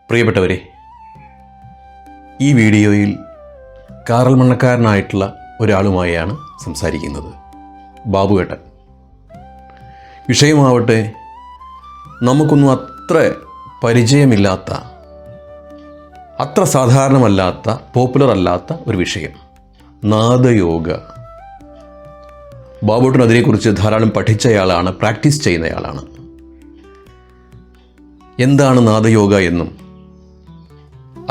പ്രിയപ്പെട്ടവരെ, ഈ വീഡിയോയിൽ കാറൽ മണ്ണക്കാരനായിട്ടുള്ള ഒരാളുമായാണ് സംസാരിക്കുന്നത്. ബാബുവേട്ടൻ. വിഷയമാവട്ടെ നമുക്കൊന്നും അത്ര പരിചയമില്ലാത്ത, അത്ര സാധാരണമല്ലാത്ത, പോപ്പുലർ അല്ലാത്ത ഒരു വിഷയം, നാദയോഗ. ബാബുവേട്ടൻ അതിനെക്കുറിച്ച് ധാരാളം പഠിച്ചയാളാണ്, പ്രാക്ടീസ് ചെയ്യുന്നയാളാണ്. എന്താണ് നാദയോഗ എന്നും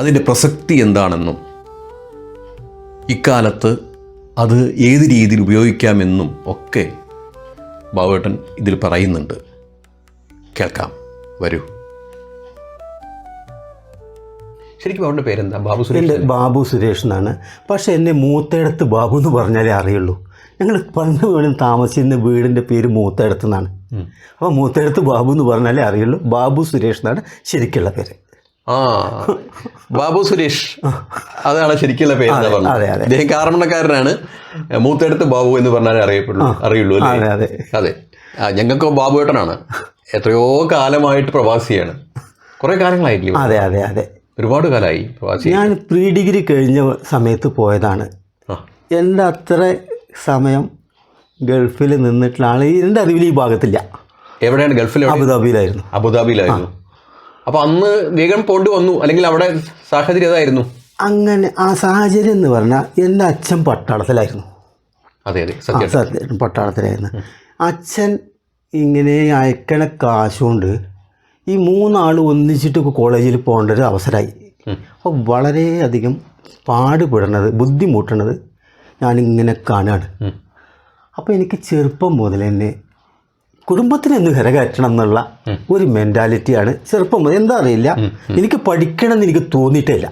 അതിൻ്റെ പ്രസക്തി എന്താണെന്നും ഇക്കാലത്ത് അത് ഏത് രീതിയിൽ ഉപയോഗിക്കാമെന്നും ഒക്കെ ബാബുവേട്ടൻ ഇതിൽ പറയുന്നുണ്ട്. കേൾക്കാം, വരൂ. ശരിക്കും അവരുടെ പേരെന്താ? ബാബു സുരേഷ്. എൻ്റെ ബാബു സുരേഷ് എന്നാണ്. പക്ഷേ എന്നെ മൂത്തയിടത്ത് ബാബു എന്ന് പറഞ്ഞാലേ അറിയുള്ളൂ. ഞങ്ങൾ പണ്ട് വീടും താമസിക്കുന്ന വീടിൻ്റെ പേര് മൂത്തയിടത്ത് നിന്നാണ്. അപ്പോൾ മൂത്തയിടത്ത് ബാബു എന്ന് പറഞ്ഞാലേ അറിയുള്ളൂ. ബാബു സുരേഷ് എന്നാണ് ശരിക്കുള്ള പേര്. ബാബു സുരേഷ്, അതാണ് ശരിക്കുള്ള പേര്. അതെ അതെ. അദ്ദേഹം കാറമണ്ണക്കാരനാണ്. മൂത്തടുത്ത് ബാബു എന്ന് പറഞ്ഞാലേ അറിയുള്ളൂ. അതെ അതെ അതെ. ഞങ്ങൾക്ക് ബാബുവേട്ടനാണ്. എത്രയോ കാലമായിട്ട് പ്രവാസിയാണ്. കുറേ കാലങ്ങളായിട്ടില്ല? അതെ അതെ അതെ, ഒരുപാട് കാലമായി പ്രവാസി. ഞാൻ പ്രീ ഡിഗ്രി കഴിഞ്ഞ സമയത്ത് പോയതാണ്. എൻ്റെ അത്ര സമയം ഗൾഫിൽ നിന്നിട്ടുള്ള ആൾ എൻ്റെ അറിവിൽ ഈ ഭാഗത്തില്ല. എവിടെയാണ്? ഗൾഫിൽ? അബുദാബിയിലായിരുന്നു. അബുദാബിയിലായിരുന്നു. അപ്പോൾ അന്ന് വേഗം പോണ്ടി വന്നു, അല്ലെങ്കിൽ അവിടെ സാഹചര്യം ഏതായിരുന്നു? അങ്ങനെ ആ സാഹചര്യം എന്ന് പറഞ്ഞാൽ എൻ്റെ അച്ഛൻ പട്ടാളത്തിലായിരുന്നു. അതെ അതെ, സത്യം പട്ടാളത്തിലായിരുന്നു. അച്ഛൻ ഇങ്ങനെ അയക്കണ കാശുകൊണ്ട് ഈ മൂന്നാൾ ഒന്നിച്ചിട്ട് കോളേജിൽ പോകേണ്ട ഒരു അവസരമായി. അപ്പോൾ വളരെയധികം പാടുപെടുന്നത്, ബുദ്ധിമുട്ടണത് ഞാനിങ്ങനെ കാണുകയാണ്. അപ്പോൾ എനിക്ക് ചെറുപ്പം മുതൽ തന്നെ കുടുംബത്തിനൊന്ന് കരകയറ്റണം എന്നുള്ള ഒരു മെൻറ്റാലിറ്റിയാണ് ചെറുപ്പം മുതൽ. എന്താ അറിയില്ല, എനിക്ക് പഠിക്കണമെന്ന് എനിക്ക് തോന്നിയിട്ടില്ല.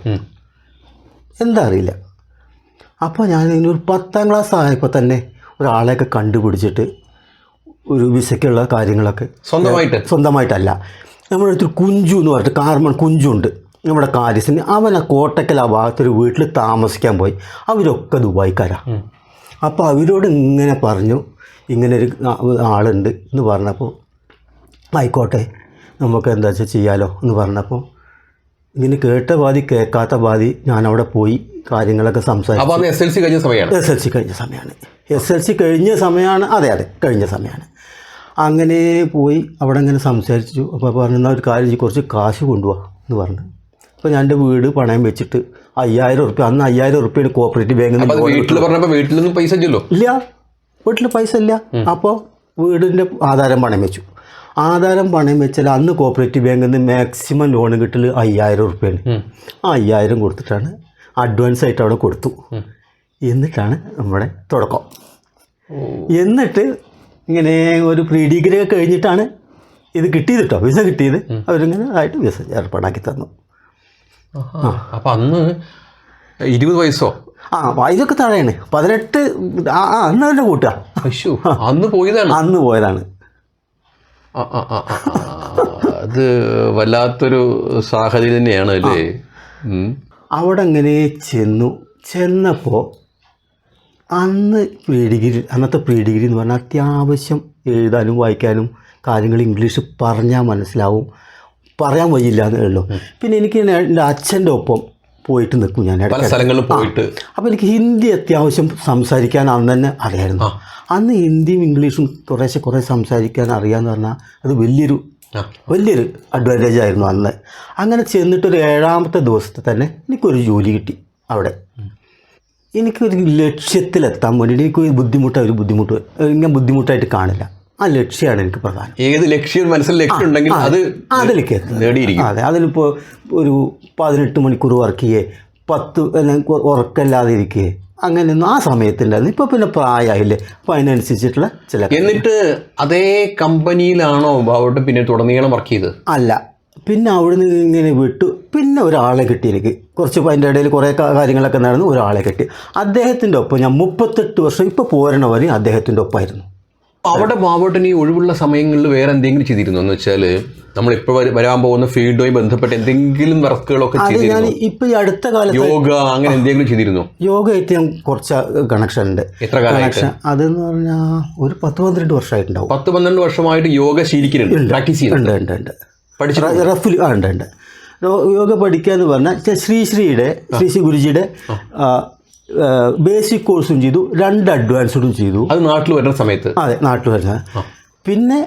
എന്താ അറിയില്ല. അപ്പോൾ ഞാൻ ഒരു 10ാം ക്ലാസ് ആയപ്പോൾ തന്നെ ഒരാളെയൊക്കെ കണ്ടുപിടിച്ചിട്ട് ഒരു വിസയ്ക്കുള്ള കാര്യങ്ങളൊക്കെ സ്വന്തമായിട്ടല്ല, നമ്മുടെ അടുത്തൊരു കുഞ്ചു എന്ന് പറഞ്ഞിട്ട് കാർമൺ കുഞ്ചുണ്ട് നമ്മുടെ കാര്യത്തിന്. അവൻ ആ കോട്ടക്കൽ ആ ഭാഗത്തൊരു വീട്ടിൽ താമസിക്കാൻ പോയി. അവരൊക്കെ ദുബായിക്കാരാണ്. അപ്പോൾ അവരോട് ഇങ്ങനെ പറഞ്ഞു, ഇങ്ങനെ ഒരു ആളുണ്ട് എന്ന് പറഞ്ഞപ്പോൾ ആയിക്കോട്ടെ നമുക്ക് എന്താ വെച്ചാൽ ചെയ്യാലോ എന്ന് പറഞ്ഞപ്പോൾ ഇങ്ങനെ കേട്ട പാതി കേൾക്കാത്ത പാതി ഞാനവിടെ പോയി കാര്യങ്ങളൊക്കെ സംസാരിച്ചു. SLC കഴിഞ്ഞ സമയമാണ്. SLC കഴിഞ്ഞ സമയമാണ്. അതെ അതെ, കഴിഞ്ഞ സമയമാണ്. അങ്ങനെ പോയി അവിടെ ഇങ്ങനെ സംസാരിച്ചു. അപ്പോൾ പറഞ്ഞാൽ ഒരു കാര്യം, കുറച്ച് കാശ് കൊണ്ടുപോകാം എന്ന് പറഞ്ഞു. അപ്പോൾ ഞാൻ എൻ്റെ വീട് പണയം വെച്ചിട്ട് 5000 ഉറുപ്പ്യ, അന്ന് 5000 ഉറുപ്പ്യാണ് കോപ്പറേറ്റീവ് ബാങ്കിൽ നിന്ന്. വീട്ടിലൊന്നും പൈസ ഇല്ല, വീട്ടിൽ പൈസ ഇല്ല. അപ്പോൾ വീടിൻ്റെ ആധാരം പണയം വെച്ചു. ആധാരം പണയം വെച്ചാൽ അന്ന് കോപ്പറേറ്റീവ് ബാങ്കിൽ നിന്ന് മാക്സിമം ലോൺ കിട്ടൽ 5000 ഉറുപ്പ്യാണ്. ആ 5000 കൊടുത്തിട്ടാണ് അഡ്വാൻസ് ആയിട്ട് അവിടെ കൊടുത്തു. എന്നിട്ടാണ് നമ്മുടെ തുടക്കം. എന്നിട്ട് ഇങ്ങനെ ഒരു പ്രീ ഡിഗ്രി ഒക്കെ കഴിഞ്ഞിട്ടാണ് ഇത് കിട്ടിയത് കേട്ടോ, വിസ കിട്ടിയത്. അവരിങ്ങനെ ആയിട്ട് വിസ ഏർപ്പാടാക്കി തന്നു. അപ്പം അന്ന് 20 വയസ്സോ? ഇതൊക്കെ താഴെയാണ്, 18. അന്ന് തന്നെ കൂട്ടുക. അന്ന് പോയതാണ്. അത് വല്ലാത്തൊരു സാഹചര്യം തന്നെയാണ് അല്ലേ? അവിടെ അങ്ങനെ ചെന്നപ്പോൾ അന്നത്തെ പ്രീ ഡിഗ്രി എന്ന് പറഞ്ഞാൽ അത്യാവശ്യം എഴുതാനും വായിക്കാനും കാര്യങ്ങൾ ഇംഗ്ലീഷ് പറഞ്ഞാൽ മനസ്സിലാവും, പറയാൻ വയ്യില്ല എന്നേ ഉള്ളൂ. പിന്നെ എനിക്ക് എൻ്റെ അച്ഛൻ്റെ ഒപ്പം പോയിട്ട് നിൽക്കും ഞാൻ പല സ്ഥലങ്ങളിലും പോയിട്ട്. അപ്പോൾ എനിക്ക് ഹിന്ദി അത്യാവശ്യം സംസാരിക്കാൻ അന്ന് തന്നെ അറിയായിരുന്നു. അന്ന് ഹിന്ദിയും ഇംഗ്ലീഷും കുറേ സംസാരിക്കാൻ അറിയാമെന്ന് പറഞ്ഞാൽ അത് വലിയൊരു അഡ്വാൻറ്റേജ് ആയിരുന്നു അന്ന്. അങ്ങനെ ചെന്നിട്ടൊരു 7ാമത്തെ ദിവസത്തെ തന്നെ എനിക്കൊരു ജോലി കിട്ടി അവിടെ. എനിക്കൊരു ലക്ഷ്യത്തിലെത്താൻ വേണ്ടിയിട്ട് എനിക്കൊരു ബുദ്ധിമുട്ടായിട്ട് കാണില്ല. ആ ലക്ഷ്യമാണ് എനിക്ക് പ്രധാനം. ഏത് ലക്ഷ്യം മനസ്സിൽ ലക്ഷ്യം ഉണ്ടെങ്കിൽ അതിലേക്ക് നേടിയിരിക്കും. അതെ, അതിലിപ്പോൾ ഒരു 18 മണിക്കൂർ വർക്ക് ചെയ്യേ, 10 ഉറക്കല്ലാതെ ഇരിക്കേ, അങ്ങനെയൊന്നും ആ സമയത്തുണ്ടായിരുന്നു. ഇപ്പോൾ പിന്നെ പ്രായമായില്ലേ, അപ്പോൾ അതിനനുസരിച്ചിട്ടുള്ള ചില. എന്നിട്ട് അതേ കമ്പനിയിലാണോ ബാബുവേട്ടൻ പിന്നെ തുടർന്നീളം വർക്ക് ചെയ്തത്? അല്ല, പിന്നെ അവിടുന്ന് ഇങ്ങനെ വിട്ടു. പിന്നെ ഒരാളെ കിട്ടി എനിക്ക്. കുറച്ച് അതിൻ്റെ ഇടയിൽ കുറേ കാര്യങ്ങളൊക്കെ നടന്നു. ഒരാളെ കിട്ടി. അദ്ദേഹത്തിൻ്റെ ഒപ്പം ഞാൻ 38 വർഷം ഇപ്പോൾ പോരണവരെ അദ്ദേഹത്തിൻ്റെ ഒപ്പമായിരുന്നു. അവിടെ ബാബുവേട്ടൻ ഈ ഒഴിവുള്ള സമയങ്ങളിൽ വേറെ എന്തെങ്കിലും ചെയ്തിരുന്നു എന്ന് വെച്ചാൽ, നമ്മളിപ്പോൾ വരാൻ പോകുന്ന ഫീൽഡുമായി ബന്ധപ്പെട്ട് എന്തെങ്കിലും വർക്കുകളൊക്കെ ചെയ്തിരുന്നു? ഇപ്പം ഈ അടുത്ത കാലത്ത് യോഗ അങ്ങനെ എന്തെങ്കിലും ചെയ്തിരുന്നു? യോഗയായിട്ട് ഞാൻ കുറച്ച് കണക്ഷൻ ഉണ്ട്. എത്ര കണക്ഷൻ? അതെന്ന് പറഞ്ഞാൽ ഒരു 10-12 വർഷമായിട്ടുണ്ടാവും. 10-12 വർഷമായിട്ട് യോഗ ശീലിക്കുന്നുണ്ട്, പ്രാക്ടീസ് ചെയ്യുന്നുണ്ട്. ഉണ്ട്. റഫിൽ ഉണ്ട്. യോഗ പഠിക്കുക എന്ന് പറഞ്ഞാൽ ശ്രീ ഗുരുജിയുടെ ബേസിക് കോഴ്സും ചെയ്തു, 2 അഡ്വാൻസ്ഡും ചെയ്തു. അത് നാട്ടിൽ വരുന്ന സമയത്ത്? അതെ, നാട്ടിൽ വരുന്ന. പിന്നെ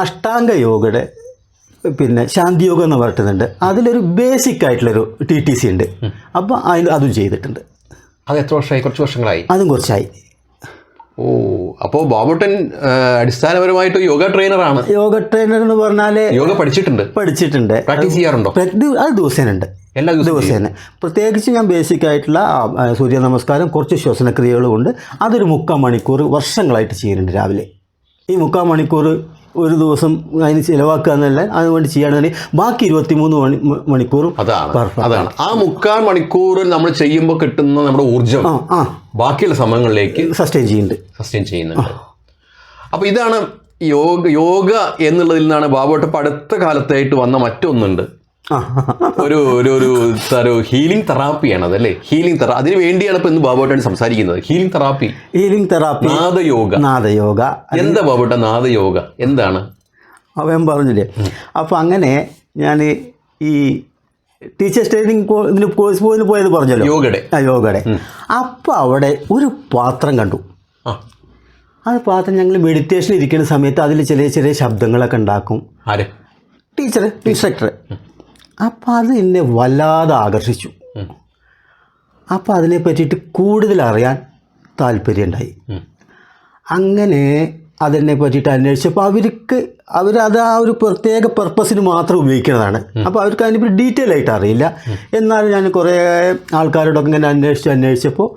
അഷ്ടാംഗ യോഗയുടെ പിന്നെ ശാന്തി യോഗം എന്ന് പറഞ്ഞിട്ടുണ്ട്. അതിലൊരു ബേസിക് ആയിട്ടുള്ളൊരു TTC ഉണ്ട്. അപ്പോൾ അതും ചെയ്തിട്ടുണ്ട്. അത് എത്ര വർഷമായി? കുറച്ച് വർഷങ്ങളായി? അതും കുറച്ചായി. ഓ, അപ്പോൾ ബാബുട്ടൻ അടിസ്ഥാനപരമായിട്ട് യോഗ ട്രെയിനറാണ്. യോഗ ട്രെയിനർ എന്ന് പറഞ്ഞാൽ യോഗ പഠിച്ചിട്ടുണ്ട്. പ്രാക്ടീസ് ചെയ്യാറുണ്ടോ? അത് ദിവസേനുണ്ട്, എല്ലാ ദിവസേന. പ്രത്യേകിച്ച് ഞാൻ ബേസിക് ആയിട്ടുള്ള സൂര്യ നമസ്കാരം, കുറച്ച് ശ്വസനക്രിയകളും ഉണ്ട്. അതൊരു 3/4 മണിക്കൂർ വർഷങ്ങളായിട്ട് ചെയ്യുന്നുണ്ട് രാവിലെ. ഈ 3/4 മണിക്കൂർ ഒരു ദിവസം അതിന് ചിലവാക്കുക എന്നല്ല, അതുകൊണ്ട് ചെയ്യുകയാണെന്നുണ്ടെങ്കിൽ ബാക്കി 23 മണിക്കൂറും അതാണ് ആ 3/4 മണിക്കൂർ നമ്മൾ ചെയ്യുമ്പോൾ കിട്ടുന്ന നമ്മുടെ ഊർജ്ജം ബാക്കിയുള്ള സമയങ്ങളിലേക്ക് സസ്റ്റെയിൻ ചെയ്യുന്നുണ്ട്. അപ്പോൾ ഇതാണ് യോഗ എന്നുള്ളതിൽ നിന്നാണ് ബാബുട്ടൻ അടുത്ത കാലത്തായിട്ട് വന്ന മറ്റൊന്നുണ്ട്. ഒരു ഹീലിംഗ് തെറാപ്പിയാണ് അതല്ലേ? ഹീലിംഗ് തെറാപ്പി, അതിന് വേണ്ടിയാണ് ഇപ്പൊ ഇന്ന് ബാബുട്ടൻ സംസാരിക്കുന്നത്. Healing therapy, Nadayoga. എന്താ ബാബുട്ടൻ നാദയോഗ എന്താണ്? അവൻ പറഞ്ഞില്ലേ. അപ്പോൾ അങ്ങനെ ഞാൻ ഈ ടീച്ചേഴ്സ് ട്രെയിനിങ് ഇതിന് കോഴ്സ് പോയത് പറഞ്ഞല്ലോ, യോഗയുടെ. അപ്പോൾ അവിടെ ഒരു പാത്രം കണ്ടു. ആ പാത്രം ഞങ്ങൾ മെഡിറ്റേഷൻ ഇരിക്കുന്ന സമയത്ത് അതിൽ ചെറിയ ചെറിയ ശബ്ദങ്ങളൊക്കെ ഉണ്ടാക്കും. ഇൻസ്ട്രക്ടർ. അപ്പോൾ അത് എന്നെ വല്ലാതെ ആകർഷിച്ചു. അപ്പോൾ അതിനെ പറ്റിയിട്ട് കൂടുതൽ അറിയാൻ താല്പര്യമുണ്ടായി. അങ്ങനെ അതിനെ പറ്റിയിട്ട് അന്വേഷിച്ചപ്പോൾ അവരത് ആ ഒരു പ്രത്യേക പർപ്പസിന് മാത്രം ഉപയോഗിക്കുന്നതാണ്. അപ്പോൾ അവർക്ക് അതിനെപ്പറ്റി ഡീറ്റെയിൽ ആയിട്ട് അറിയില്ല. എന്നാലും ഞാൻ കുറേ ആൾക്കാരോടൊക്കെ ഇങ്ങനെ അന്വേഷിച്ചപ്പോൾ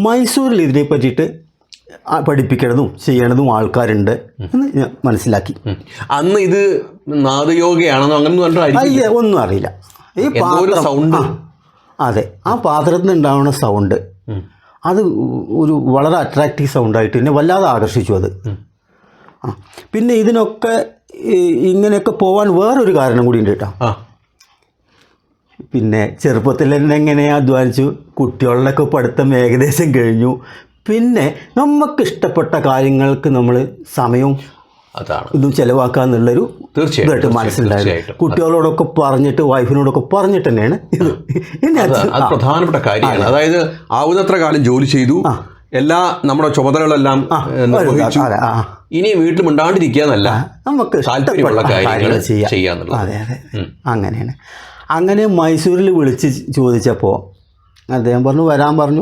മൈസൂരിൽ ഇതിനെ പറ്റിയിട്ട് പഠിപ്പിക്കണതും ചെയ്യണതും ആൾക്കാരുണ്ട് എന്ന് ഞാൻ മനസ്സിലാക്കി. അന്ന് ഇത് നാദയോഗയാണെന്നോ അങ്ങനെ ഒന്നും അറിയില്ല. ഈ പാത്രം, അതെ, ആ പാത്രത്തിൽ നിന്ന് ഉണ്ടാവുന്ന സൗണ്ട് അത് ഒരു വളരെ അട്രാക്റ്റീവ് സൗണ്ടായിട്ട് എന്നെ വല്ലാതെ ആകർഷിച്ചു അത്. പിന്നെ ഇതിനൊക്കെ ഇങ്ങനെയൊക്കെ പോവാൻ വേറൊരു കാരണം കൂടി ഉണ്ട് കേട്ടോ. പിന്നെ ചെറുപ്പത്തിൽ തന്നെ എങ്ങനെ അധ്വാനിച്ചു, കുട്ടികളുടെയൊക്കെ പഠിത്തം ഏകദേശം കഴിഞ്ഞു. പിന്നെ നമുക്ക് ഇഷ്ടപ്പെട്ട കാര്യങ്ങൾക്ക് നമ്മൾ സമയവും ഇതും ചിലവാക്കുക എന്നുള്ളൊരു തീർച്ചയായിട്ടും മനസ്സിലായിരുന്നു. കുട്ടികളോടൊക്കെ പറഞ്ഞിട്ട്, വൈഫിനോടൊക്കെ പറഞ്ഞിട്ട് തന്നെയാണ് ഇത്. അത് പ്രധാനപ്പെട്ട കാര്യമാണ്. അതായത് ആവുന്നത്ര കാലം ജോലി ചെയ്തു, എല്ലാ നമ്മുടെ ചുമതലകളെല്ലാം നിർവഹിച്ചു. ഇനി വീട്ടിൽ മിണ്ടാണ്ടിരിക്കാന്നല്ല, നമുക്ക് താല്പര്യമുള്ള കാര്യങ്ങൾ ചെയ്യാന്നുള്ളത്. അതെ അതെ, അങ്ങനെയാണ്. അങ്ങനെ മൈസൂരിൽ വിളിച്ച് ചോദിച്ചപ്പോൾ അദ്ദേഹം പറഞ്ഞു വരാൻ പറഞ്ഞു.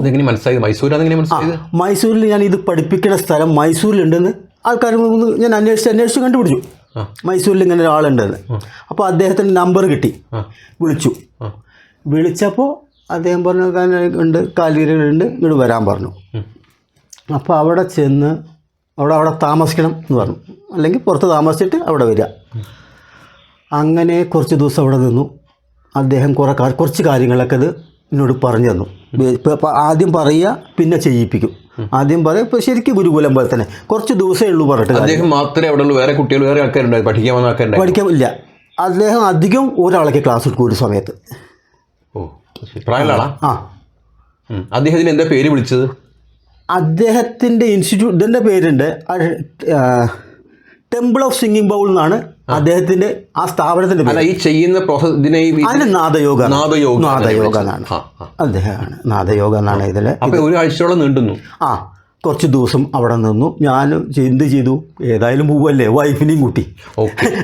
മൈസൂരിൽ ഞാൻ ഇത് പഠിപ്പിക്കുന്ന സ്ഥലം മൈസൂരിലുണ്ടെന്ന് ആൾക്കാർ ഞാൻ അന്വേഷിച്ച് കണ്ടുപിടിച്ചു. മൈസൂരിൽ ഇങ്ങനെ ഒരാളുണ്ടെന്ന്. അപ്പോൾ അദ്ദേഹത്തിൻ്റെ നമ്പർ കിട്ടി, വിളിച്ചപ്പോൾ അദ്ദേഹം പറഞ്ഞു ഉണ്ട്, കാൽവീരുണ്ട്, ഇങ്ങോട്ട് വരാൻ പറഞ്ഞു. അപ്പോൾ അവിടെ ചെന്ന് അവിടെ താമസിക്കണം എന്ന് പറഞ്ഞു, അല്ലെങ്കിൽ പുറത്ത് താമസിച്ചിട്ട് അവിടെ വരിക. അങ്ങനെ കുറച്ച് ദിവസം അവിടെ നിന്നു. അദ്ദേഹം കുറച്ച് കാര്യങ്ങളൊക്കെ അത് എന്നോട് പറഞ്ഞു തന്നു. ആദ്യം പറയുക, പിന്നെ ചെയ്യിപ്പിക്കും. ആദ്യം പറയാം, ഇപ്പോൾ ശരിക്കും ഗുരുകുലം പോലെ തന്നെ കുറച്ച് ദിവസമേ ഉള്ളൂ പറഞ്ഞിട്ട്. അദ്ദേഹം മാത്രമേ അവിടെ ഉള്ളൂ, വേറെ കുട്ടികൾ വേറെ ആൾക്കാരുണ്ടായി പഠിക്കാനില്ല. അദ്ദേഹം അധികം ഒരാളൊക്കെ ക്ലാസ് എടുക്കും ഒരു സമയത്ത്. അദ്ദേഹത്തിന് എന്താ പേര് വിളിച്ചത്? അദ്ദേഹത്തിൻ്റെ ഇൻസ്റ്റിറ്റ്യൂട്ട്, ഇതിൻ്റെ പേരുണ്ട് ടെമ്പിൾ ഓഫ് സിംഗിങ് ബൗൾ എന്നാണ് അദ്ദേഹത്തിന്റെ ആ സ്ഥാപനത്തിന്റെ പേര്. ഈ ചെയ്യുന്ന അതിന് നാദയോഗ എന്നാണ് അദ്ദേഹമാണ്. നാദയോഗ എന്നാണ് ഇതിൽ. ഒരാഴ്ചയോളം നീണ്ടുന്നു. കുറച്ച് ദിവസം അവിടെ നിന്നു. ഞാൻ എന്ത് ചെയ്തു, ഏതായാലും പോവല്ലേ, വൈഫിനെയും കൂട്ടി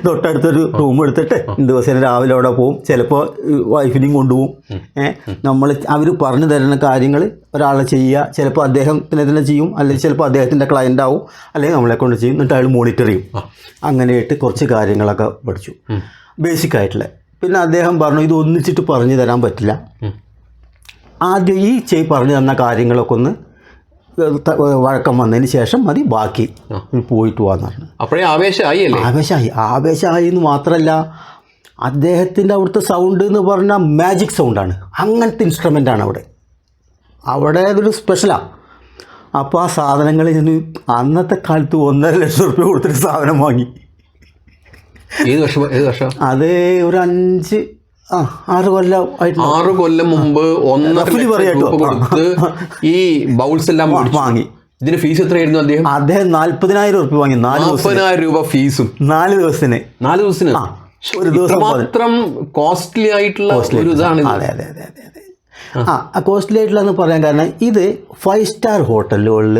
തൊട്ടടുത്തൊരു റൂം എടുത്തിട്ട് ദിവസം രാവിലെ അവിടെ പോവും. ചിലപ്പോൾ വൈഫിനെയും കൊണ്ടുപോകും. അവർ പറഞ്ഞു തരുന്ന കാര്യങ്ങൾ ഒരാളെ ചെയ്യുക. ചിലപ്പോൾ അദ്ദേഹത്തിനെ തന്നെ ചെയ്യും, അല്ലെങ്കിൽ ചിലപ്പോൾ അദ്ദേഹത്തിൻ്റെ ക്ലയൻ്റ് ആവും, അല്ലെങ്കിൽ നമ്മളെ കൊണ്ട് ചെയ്യും. എന്നിട്ട് അയാൾ മോണിറ്റർ ചെയ്യും. അങ്ങനെയായിട്ട് കുറച്ച് കാര്യങ്ങളൊക്കെ പഠിച്ചു, ബേസിക് ആയിട്ടുള്ള. പിന്നെ അദ്ദേഹം പറഞ്ഞു ഇത് ഒന്നിച്ചിട്ട് പറഞ്ഞു തരാൻ പറ്റില്ല, ആദ്യം ഈ പറഞ്ഞു തന്ന കാര്യങ്ങളൊക്കെ ഒന്ന് വഴക്കം വന്നതിന് ശേഷം മതി, ബാക്കി പോയിട്ട് പോകാന്ന് പറഞ്ഞു. അപ്പോഴേ ആവേശമായി എന്ന് മാത്രമല്ല, അദ്ദേഹത്തിൻ്റെ അവിടുത്തെ സൗണ്ട് എന്ന് പറഞ്ഞാൽ മാജിക് സൗണ്ടാണ്. അങ്ങനത്തെ ഇൻസ്ട്രുമെൻ്റാണ് അവിടെ അതൊരു സ്പെഷ്യലാണ്. അപ്പോൾ ആ സാധനങ്ങൾ ഞാൻ അന്നത്തെ കാലത്ത് 1.5 ലക്ഷം രൂപ കൊടുത്തിട്ട് സാധനം വാങ്ങി. ഏത് വർഷം? അത് ഒരു 6 കൊല്ലം ആയിട്ട്. 6 കൊല്ലം മുമ്പ് 1.5 ലക്ഷം രൂപ കൊടുത്ത് ഈ ബൗൾസ് എല്ലാം വാങ്ങി. ഇതിന് ഫീസ് എത്രയായിരുന്നു? അദ്ദേഹം 40,000 രൂപ വാങ്ങി. 40,000 രൂപ ഫീസും 4 ദിവസത്തിന്. ഒരു ദിവസം മാത്രം കോസ്റ്റ്ലി ആയിട്ടുള്ള ഒരു ഇതാണ്. അതെ അതെ അതെ അതെ അതെ. കോസ്റ്റ്ലി ആയിട്ടുള്ളതെന്ന് പറയാൻ കാരണം ഇത് 5 സ്റ്റാർ ഹോട്ടലുകളിൽ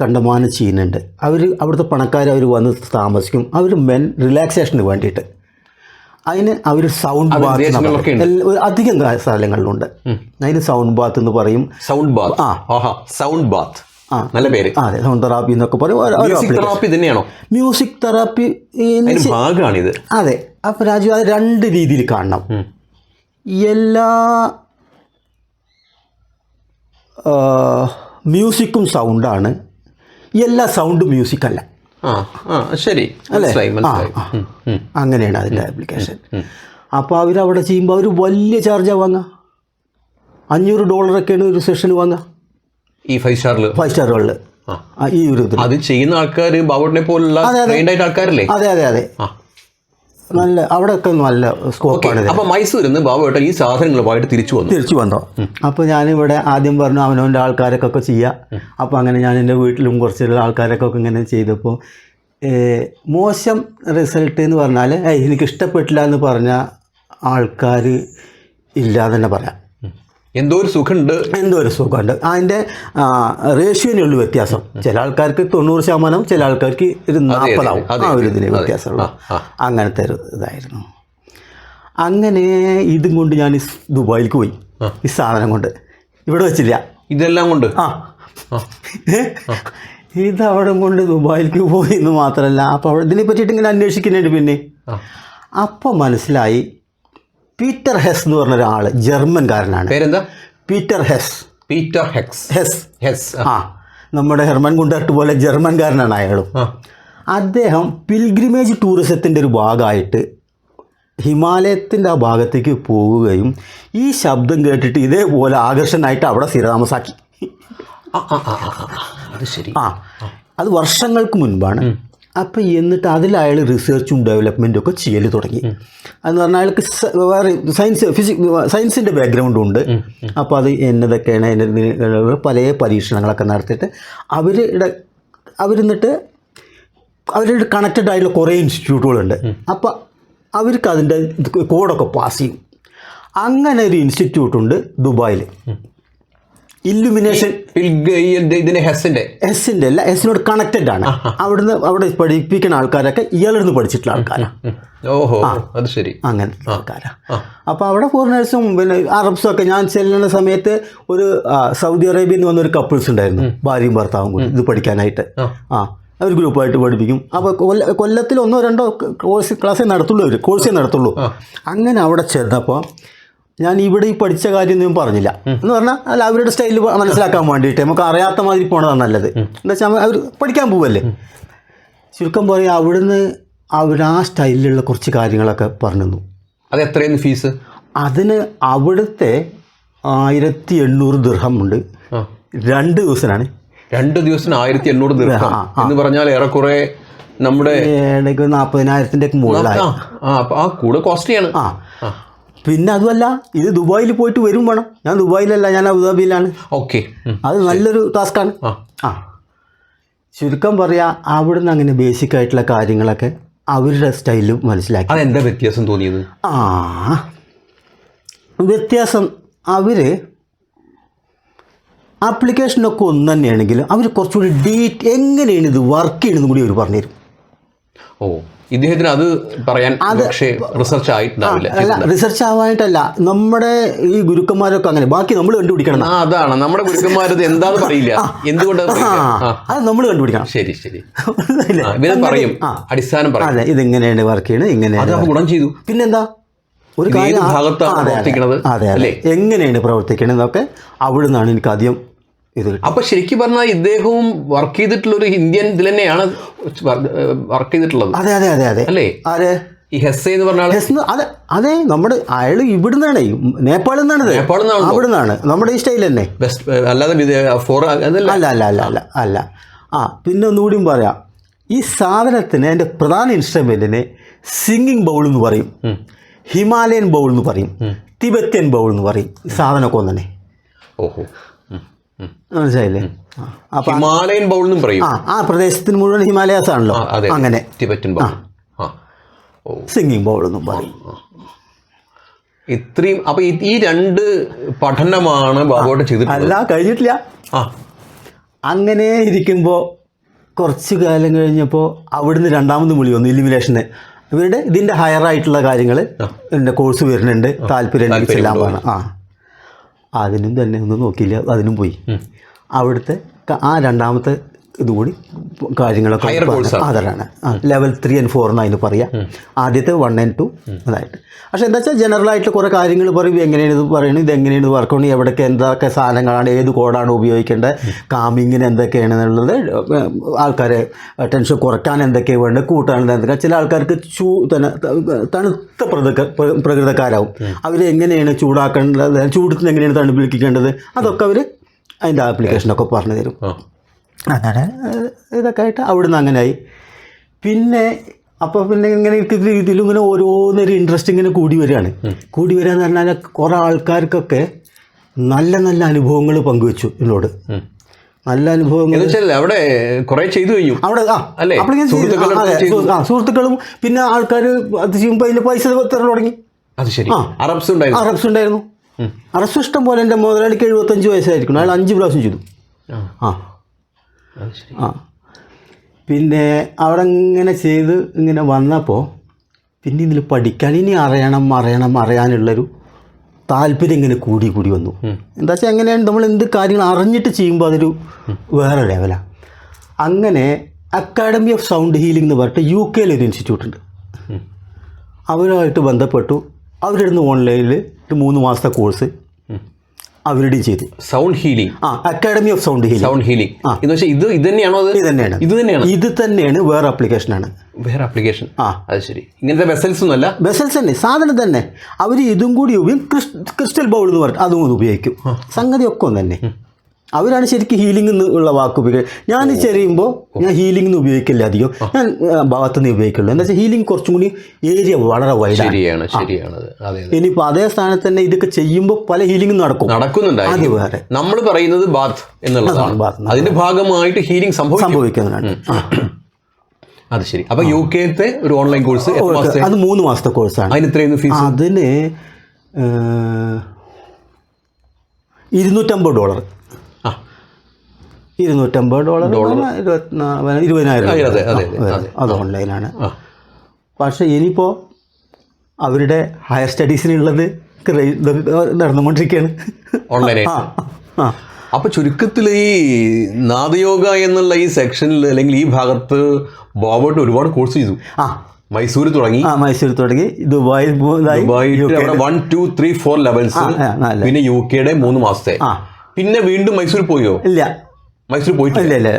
കണ്ടമാനം ചെയ്യുന്നുണ്ട്. അവിടുത്തെ പണക്കാർ അവർ വന്ന് താമസിക്കും. അവർ റിലാക്സേഷന് വേണ്ടിയിട്ട് അതിന് അവർ സൗണ്ട് ബാത്ത് അധികം സ്ഥലങ്ങളിലുണ്ട്. അതിന് സൗണ്ട് ബാത്ത് എന്ന് പറയും. സൗണ്ട് ബാത്ത്. സൗണ്ട് ബാത്ത് നല്ല പേര്. അതെ, സൗണ്ട് തെറാപ്പി എന്നൊക്കെ പറയും. മ്യൂസിക് തെറാപ്പി ഭാഗമാണിത്. അതെ. അപ്പോൾ രാജു അത് 2 രീതിയിൽ കാണണം. എല്ലാ മ്യൂസിക്കും സൗണ്ടാണ്, എല്ലാ സൗണ്ടും മ്യൂസിക് അല്ല. ശരി, അല്ലേ? അങ്ങനെയാണ് അതിൻ്റെ ആപ്ലിക്കേഷൻ. അപ്പോൾ അവരവിടെ ചെയ്യുമ്പോൾ അവർ വലിയ ചാർജാണ് വാങ്ങുക. $500 ഒരു സെഷന് വാങ്ങുക ഈ 5 സ്റ്റാറുകളിൽ. ഈ ഒരു അത് ചെയ്യുന്ന ആൾക്കാർ ബാബുട്ടിനെ പോലുള്ള ആൾക്കാരല്ലേ? അതെ അതെ അതെ. നല്ല അവിടെയൊക്കെ നല്ല സ്കോപ്പാണ്. അപ്പോൾ മൈസൂരിൽ നിന്ന് ബാബുവേട്ടൻ ഈ സാധനങ്ങളുമായിട്ട് തിരിച്ചു വന്നോ? അപ്പോൾ ഞാനിവിടെ ആദ്യം പറഞ്ഞു അവനവൻ്റെ ആൾക്കാരൊക്കെ ചെയ്യുക. അപ്പോൾ അങ്ങനെ ഞാൻ എൻ്റെ വീട്ടിലും കുറച്ച് ആൾക്കാരൊക്കെ ഇങ്ങനെ ചെയ്തപ്പോൾ മോശം റിസൾട്ട് എന്ന് പറഞ്ഞാൽ എനിക്ക് ഇഷ്ടപ്പെട്ടില്ല എന്ന് പറഞ്ഞ ആൾക്കാർ ഇല്ല തന്നെ പറയാം. എന്തോ ഒരു സുഖമുണ്ട്. അതിൻ്റെ റേഷ്യോനുള്ളൂ വ്യത്യാസം. ചില ആൾക്കാർക്ക് 90%, ചില ആൾക്കാർക്ക് 40 ആ ഒരു ഇതിന് വ്യത്യാസമുള്ളൂ. അങ്ങനത്തെ ഒരു ഇതായിരുന്നു. അങ്ങനെ ഇതും കൊണ്ട് ഞാൻ ദുബായിലേക്ക് പോയി. ഈ സാധനം കൊണ്ട് ഇവിടെ വെച്ചില്ല, ഇതെല്ലാം കൊണ്ട് ഇതവിടെ കൊണ്ട് ദുബായിലേക്ക് പോയി എന്ന് മാത്രമല്ല. അപ്പോൾ അവിടെ ഇതിനെ പറ്റിയിട്ട് ഇങ്ങനെ അന്വേഷിക്കുന്നുണ്ട്. പിന്നെ അപ്പോൾ മനസ്സിലായി പീറ്റർ ഹെസ് എന്ന് പറഞ്ഞൊരാൾ ജർമ്മൻകാരനാണ്. പേരെന്താ? പീറ്റർ ഹെസ്. ആ, നമ്മുടെ ഹെർമൻ ഗുണ്ടർട്ട് പോലെ ജർമ്മൻകാരനാണ് അയാളും. അദ്ദേഹം പിൽഗ്രിമേജ് ടൂറിസത്തിൻ്റെ ഒരു ഭാഗമായിട്ട് ഹിമാലയത്തിൻ്റെ ആ ഭാഗത്തേക്ക് പോവുകയും ഈ ശബ്ദം കേട്ടിട്ട് ഇതേപോലെ ആകർഷണമായിട്ട് അവിടെ സ്ഥിരതാമസാക്കി. അത് ശരി. അത് വർഷങ്ങൾക്ക് മുൻപാണ്. അപ്പോൾ എന്നിട്ട് അതിലയാൾ റിസർച്ചും ഡെവലപ്മെൻറ്റും ഒക്കെ ചെയ്യൽ തുടങ്ങി. അതെന്ന് പറഞ്ഞാൽ അയാൾക്ക് വേറെ സയൻസിൻ്റെ ബാക്ക്ഗ്രൗണ്ടും ഉണ്ട്. അപ്പോൾ അത് എന്നതൊക്കെയാണ് അതിൻ്റെ പല പരീക്ഷണങ്ങളൊക്കെ നടത്തിയിട്ട് അവരെന്നിട്ട് അവരുടെ കണക്റ്റഡ് ആയിട്ടുള്ള കുറേ ഇൻസ്റ്റിറ്റ്യൂട്ടുകളുണ്ട്. അപ്പോൾ അവർക്ക് അതിൻ്റെ കോഡൊക്കെ പാസ് ചെയ്യും. അങ്ങനെ ഒരു ഇൻസ്റ്റിറ്റ്യൂട്ടുണ്ട് ദുബായിൽ. ഇല്ലുമിനേഷൻ ഹെസ്സിൻ്റെ അല്ല, ഹെസ്സിനോട് കണക്റ്റഡ് ആണ്. അവിടെ പഠിപ്പിക്കുന്ന ആൾക്കാരൊക്കെ ഇയാളിരുന്ന് പഠിച്ചിട്ടുള്ള ആൾക്കാരാണ്. അത് ശരി. അങ്ങനത്തെ ആൾക്കാരാണ്. അപ്പോൾ അവിടെ ഫോറിനേഴ്സും പിന്നെ അറബ്സും ഒക്കെ ഞാൻ ചെല്ലുന്ന സമയത്ത് ഒരു സൗദി അറേബ്യയിൽ നിന്ന് വന്നൊരു കപ്പിൾസ് ഉണ്ടായിരുന്നു, ഭാര്യയും ഭർത്താവും കൂടി ഇത് പഠിക്കാനായിട്ട്. അവർ ഗ്രൂപ്പായിട്ട് പഠിപ്പിക്കും. അപ്പോൾ കൊല്ലത്തിൽ 1-2 കോഴ്സേ നടത്തുള്ളൂ. അങ്ങനെ അവിടെ ചെന്നപ്പോൾ ഞാൻ ഇവിടെ ഈ പഠിച്ച കാര്യം ഒന്നും പറഞ്ഞില്ല എന്ന് പറഞ്ഞാൽ അല്ല, അവരുടെ സ്റ്റൈലിൽ മനസ്സിലാക്കാൻ വേണ്ടിയിട്ട് നമുക്ക് അറിയാത്ത മാതിരി പോണതാണ് നല്ലത്. എന്താ വെച്ചാൽ അവർ പഠിക്കാൻ പോവല്ലേ. ചുരുക്കം പറയാം, അവിടുന്ന് അവർ ആ സ്റ്റൈലിലുള്ള കുറച്ച് കാര്യങ്ങളൊക്കെ പറഞ്ഞു തന്നു. അത് എത്രയാണ് ഫീസ്? അതിന് അവിടുത്തെ 1800 ദിർഹം ഉണ്ട്. 2 ദിവസത്തിനാണ്. 2 ദിവസത്തിന് 1800 ദിർഹം എന്ന് പറഞ്ഞാൽ ഏറെക്കുറെ നമ്മുടെ 40,000-ന്റെ മുകളിലായി. കൂടെ കോസ്റ്റ്ലിയാണ്. പിന്നെ അതുമല്ല, ഇത് ദുബായിൽ പോയിട്ട് വരും വേണം. ഞാൻ ദുബായിലല്ല, ഞാൻ അബുദാബിയിലാണ്. ഓക്കെ, അത് നല്ലൊരു ടാസ്ക്കാണ്. ചുരുക്കം പറയാ, അവിടുന്ന് അങ്ങനെ ബേസിക് ആയിട്ടുള്ള കാര്യങ്ങളൊക്കെ അവരുടെ സ്റ്റൈലും മനസ്സിലാക്കി. അതെന്താ വ്യത്യാസം തോന്നിയത്? വ്യത്യാസം അവർ ആപ്ലിക്കേഷനൊക്കെ ഒന്ന് തന്നെയാണെങ്കിലും അവർ കുറച്ചുകൂടി എങ്ങനെയാണ് ഇത് വർക്ക് ചെയ്യണമെന്നും കൂടി അവർ പറഞ്ഞുതരും. ഇദ്ദേഹത്തിന് അത് പറയാൻ പക്ഷേ റിസർച്ച് ആയിട്ടുണ്ടാവില്ല. അല്ല, റിസർച്ച് ആവാനായിട്ടല്ല, നമ്മുടെ ഈ ഗുരുക്കന്മാരൊക്കെ അങ്ങനെ ബാക്കി നമ്മൾ കണ്ടുപിടിക്കണം. അതാണ് നമ്മുടെ ഗുരുക്കന്മാരത് എന്താന്ന് പറയില്ല, എന്തുകൊണ്ട് അത് നമ്മൾ കണ്ടുപിടിക്കണം. ശരി പറയും, അടിസ്ഥാനം പറയും. അല്ല, ഇതെങ്ങനെയാണ് വർക്ക് ചെയ്യണത്, ഇങ്ങനെയാണ് ഗുണം ചെയ്തു. പിന്നെന്താ ഒരു കാര്യം, അതെ എങ്ങനെയാണ് പ്രവർത്തിക്കണതെന്നൊക്കെ അവിടെ നിന്നാണ് എനിക്ക് ആദ്യം ഇത്. അപ്പൊ ശരിക്കും പറഞ്ഞാൽ ഇദ്ദേഹവും വർക്ക് ചെയ്തിട്ടുള്ള ഒരു ഇന്ത്യൻ ഇതിൽ തന്നെയാണ് വർക്ക് ചെയ്തിട്ടുള്ളത്. അതെ അതെ അതെ അതെ അല്ലേ? ഈ ഹെസ് എന്ന് പറഞ്ഞാൽ അതെ, നമ്മുടെ അയാൾ ഇവിടുന്നാണ്, നേപ്പാളിൽ നിന്നാണ്. അവിടെ നിന്നാണ് നമ്മുടെ ഈ സ്റ്റൈൽ തന്നെ, അല്ലാതെ അല്ല. പിന്നെ ഒന്നുകൂടിയും പറയാം, ഈ സാധനത്തിന് എൻ്റെ പ്രധാന ഇൻസ്ട്രുമെന്റിന് സിംഗിങ് ബൗൾ എന്ന് പറയും, ഹിമാലയൻ ബൗൾ എന്ന് പറയും, തിബത്യൻ ബൗൾ എന്ന് പറയും. ഈ സാധനമൊക്കെ ഒന്ന് തന്നെ. മനസ്സിലായില്ലേ? ഹിമാലയൻ ബൗൾ എന്നും പറയും. ആ പ്രദേശത്തിന് മുഴുവൻ ഹിമാലയാസ് ആണല്ലോ. അങ്ങനെ ടിബറ്റൻ ബൗൾ. സിംഗിങ് ബൗൾ എന്നും പറയും. ഇത്രയും അപ്പൊ ഈ രണ്ട് പഠനമാണ് ബാബുവേട്ടൻ ചെയ്തിട്ടുള്ളത്? അല്ല, കഴിഞ്ഞിട്ടില്ല. അങ്ങനെ ഇരിക്കുമ്പോൾ കുറച്ച് കാലം കഴിഞ്ഞപ്പോൾ അവിടുന്ന് രണ്ടാമത് വിളി വന്നു, ഇലിമിനേഷന്. ഇവരുടെ ഇതിൻ്റെ ഹയറായിട്ടുള്ള കാര്യങ്ങൾ എൻ്റെ കോഴ്സ് വരുന്നുണ്ട്, താല്പര്യം എല്ലാം പറഞ്ഞു. അതിനും തന്നെ ഒന്നും നോക്കിയില്ല, അതിനും പോയി. അവിടുത്തെ ആ രണ്ടാമത്തെ ഇതുകൂടി കാര്യങ്ങളൊക്കെ അതാണ് ലെവൽ 3 and 4 എന്ന് അതിന് പറയാം. ആദ്യത്തെ 1 and 2 അതായിട്ട്. പക്ഷേ എന്താ വെച്ചാൽ ജനറലായിട്ട് കുറേ കാര്യങ്ങൾ പറയും, എങ്ങനെയാണ് ഇത് പറയുന്നത്, ഇത് എങ്ങനെയാണ് വർക്ക് ചെയ്യുന്നത്, എവിടെയൊക്കെ എന്തൊക്കെ സാധനങ്ങളാണ്, ഏത് കോഡാണ് ഉപയോഗിക്കേണ്ടത്, കാമിങ്ങിന് എന്തൊക്കെയാണെന്നുള്ളത്, ആൾക്കാരെ ടെൻഷൻ കുറയ്ക്കാൻ എന്തൊക്കെയാണ് വേണ്ടത്, കൂട്ടാൻ എന്തൊക്കെ. ചില ആൾക്കാർക്ക് തണുത്ത പ്രകൃതക്കാരാവും, അവരെങ്ങനെയാണ് ചൂടാക്കേണ്ടത്, ചൂടത്തിന് എങ്ങനെയാണ് തണുപ്പിക്കേണ്ടത്, അതൊക്കെ അവർ അതിൻ്റെ ആപ്ലിക്കേഷനൊക്കെ പറഞ്ഞു തരും. അങ്ങനെ ഇതൊക്കെ ആയിട്ട് അവിടുന്ന് അങ്ങനെയായി. പിന്നെ അപ്പോൾ പിന്നെ ഇങ്ങനെ ഇതിലും ഇങ്ങനെ ഓരോന്നൊരു ഇൻട്രസ്റ്റ് ഇങ്ങനെ കൂടി വരികയാണ്. കൂടി വരിക എന്ന് പറഞ്ഞാൽ കുറേ ആൾക്കാർക്കൊക്കെ നല്ല നല്ല അനുഭവങ്ങൾ പങ്കുവെച്ചു എന്നോട്. നല്ല അനുഭവങ്ങൾ അവിടെ കുറേ ചെയ്തു കഴിഞ്ഞു അവിടെ. സുഹൃത്തുക്കളും പിന്നെ ആൾക്കാർ അത് ചെയ്യുമ്പോൾ അതിന് പൈസ തരണം തുടങ്ങി. അത് ശരി. അറബ്സ് ഉണ്ടായിരുന്നു. അറബ്സ് ഇഷ്ടം പോലെ. എൻ്റെ മുതലാളിക്ക് 75 വയസ്സായിരിക്കണം, അയാൾ 5 പ്രാവശ്യം ചെയ്തു. പിന്നെ അവിടെ ഇങ്ങനെ ചെയ്ത് ഇങ്ങനെ വന്നപ്പോൾ പിന്നെ ഇതിൽ പഠിക്കാൻ ഇനി അറിയാനുള്ളൊരു താല്പര്യം ഇങ്ങനെ കൂടി വന്നു. എന്താ വെച്ചാൽ എങ്ങനെയാണ് നമ്മൾ എന്ത് കാര്യങ്ങൾ അറിഞ്ഞിട്ട് ചെയ്യുമ്പോൾ അതൊരു വേറെ ലെവലാണ്. അങ്ങനെ അക്കാഡമി ഓഫ് സൗണ്ട് ഹീലിംഗ് എന്ന് പറഞ്ഞിട്ട് UK ഒരു ഇൻസ്റ്റിറ്റ്യൂട്ട് ഉണ്ട്. അവരുമായിട്ട് ബന്ധപ്പെട്ടു. അവരുടെ നിന്ന് ഓൺലൈനിൽ 3 മാസത്തെ കോഴ്സ് അവരുടെയും ചെയ്തു. Sound healing. Academy of sound healing. ഇത് തന്നെയാണ് വേറെ ആപ്ലിക്കേഷനാണ്. അത് ശരി. ഇങ്ങനത്തെ വെസൽസ് ഒന്നുമല്ല, വെസൽസ് തന്നെ, സാധനം തന്നെ. അവർ ഇതും കൂടി ക്രിസ്റ്റൽ ബൗൾ എന്ന് പറഞ്ഞിട്ട് അതും ഉപയോഗിക്കും. സംഗതി ഒക്കെ ഒന്ന് തന്നെ. അവരാണ് ശരിക്കും ഹീലിംഗ് എന്നുള്ള വാക്ക് ഉപയോഗിക്കുക. ഞാൻ ചെയ്യുമ്പോൾ ഞാൻ ഹീലിംഗ് എന്ന് ഉപയോഗിക്കില്ല അധികം, ഞാൻ ഭാഗത്തുനിന്ന് ഉപയോഗിക്കുള്ളൂ. എന്താ വെച്ചാൽ ഹീലിംഗ് കുറച്ചും കൂടി ഏരിയ വളരെ വൈഡാണ്. ഇനിയിപ്പോൾ അതേ സ്ഥാനത്ത് തന്നെ ഇതൊക്കെ ചെയ്യുമ്പോൾ പല ഹീലിംഗും നടക്കുന്നുണ്ട്. അത് വേറെ നമ്മൾ പറയുന്നത് ബാത്ത് എന്നുള്ളതാണ്, അതിന്റെ ഭാഗമായിട്ട് ഹീലിംഗ് സംഭവിക്കുന്നതാണ്. അത് ശരി. അപ്പൊ UK ഒരു ഓൺലൈൻ കോഴ്സ് അത് 3 മാസത്തെ കോഴ്സാണ്. അതിന് എത്രയാണ് ഫീസ്? അതിന് $250. $250 അത് ഓൺലൈനാണ്. പക്ഷേ ഇനിയിപ്പോൾ അവരുടെ ഹയർ സ്റ്റഡീസിനുള്ളത് നടന്നുകൊണ്ടിരിക്കുകയാണ് ഓൺലൈനായിട്ട്. അപ്പോൾ ചുരുക്കത്തിൽ ഈ നാദയോഗ എന്നുള്ള ഈ സെക്ഷനിൽ അല്ലെങ്കിൽ ഈ ഭാഗത്ത് ബോബോട്ട് ഒരുപാട് കോഴ്സ് ചെയ്തു. മൈസൂർ തുടങ്ങി ദുബായ് 1, 2, 3, 4 ലെവൽസ്. പിന്നെ UK 3 മാസത്തെ. പിന്നെ വീണ്ടും മൈസൂർ പോയോ? ഇല്ല, മൈസൂർ പോയിട്ടില്ല.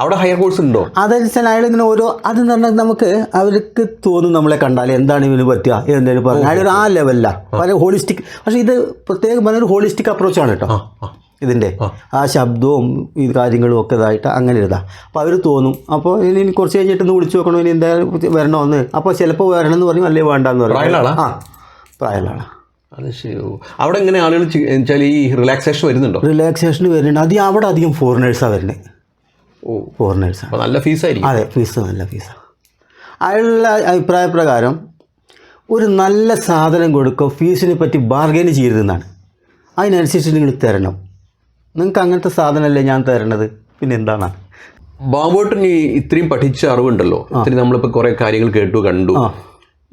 അവിടെ ഹയർ കോഴ്സ് ഉണ്ടോ? അതെന്ന് അയാൾ ഇങ്ങനെ ഓരോ അതെന്ന് പറഞ്ഞാൽ നമുക്ക് അവർക്ക് തോന്നും നമ്മളെ കണ്ടാൽ എന്താണ് ഇവന് പറ്റുക എന്തെങ്കിലും പറഞ്ഞു. അയാൾ ആ ലെവലിലാണ് വളരെ ഹോളിസ്റ്റിക്. പക്ഷേ ഇത് പ്രത്യേകം പറഞ്ഞൊരു ഹോളിസ്റ്റിക് അപ്രോച്ചാണ് കേട്ടോ ഇതിൻ്റെ. ആ ശബ്ദവും ഈ കാര്യങ്ങളും ഒക്കെ ഇതായിട്ട് അങ്ങനെ ഇതാ. അപ്പോൾ അവർ തോന്നും അപ്പോൾ ഇനി കുറച്ച് കഴിഞ്ഞിട്ടൊന്ന് വിളിച്ചു നോക്കണോ, ഇനി എന്തായാലും വരണമെന്ന്. അപ്പോൾ ചിലപ്പോൾ വരണം എന്ന് പറയും, അല്ലെങ്കിൽ വേണ്ടെന്ന് പറയും. പ്രായമുള്ള അത് ശരി. അവിടെ എങ്ങനെ ആളുകൾ വെച്ചാൽ ഈ റിലാക്സേഷൻ വരുന്നുണ്ടോ? റിലാക്സേഷൻ വരുന്നുണ്ട്. അത് അവിടെ അധികം ഫോറിനേഴ്സാണ് വരുന്നത്. ഫോറിനേഴ്സാണ്. നല്ല ഫീസായിരിക്കും. അതെ, ഫീസ് നല്ല ഫീസാണ്. അയാളുടെ അഭിപ്രായ പ്രകാരം ഒരു നല്ല സാധനം കൊടുക്കുക, ഫീസിനെ പറ്റി ബാർഗൈൻ ചെയ്യരുതെന്നാണ്. അതിനനുസരിച്ച് നിങ്ങൾ തരണം. നിങ്ങൾക്ക് അങ്ങനത്തെ സാധനമല്ലേ ഞാൻ തരണത്, പിന്നെ എന്താണ്? ബാബുവേട്ടന് ഇത്രയും പഠിച്ച അറിവുണ്ടല്ലോ, ഇത്രയും നമ്മളിപ്പോൾ കുറേ കാര്യങ്ങൾ കേട്ടു കണ്ടു.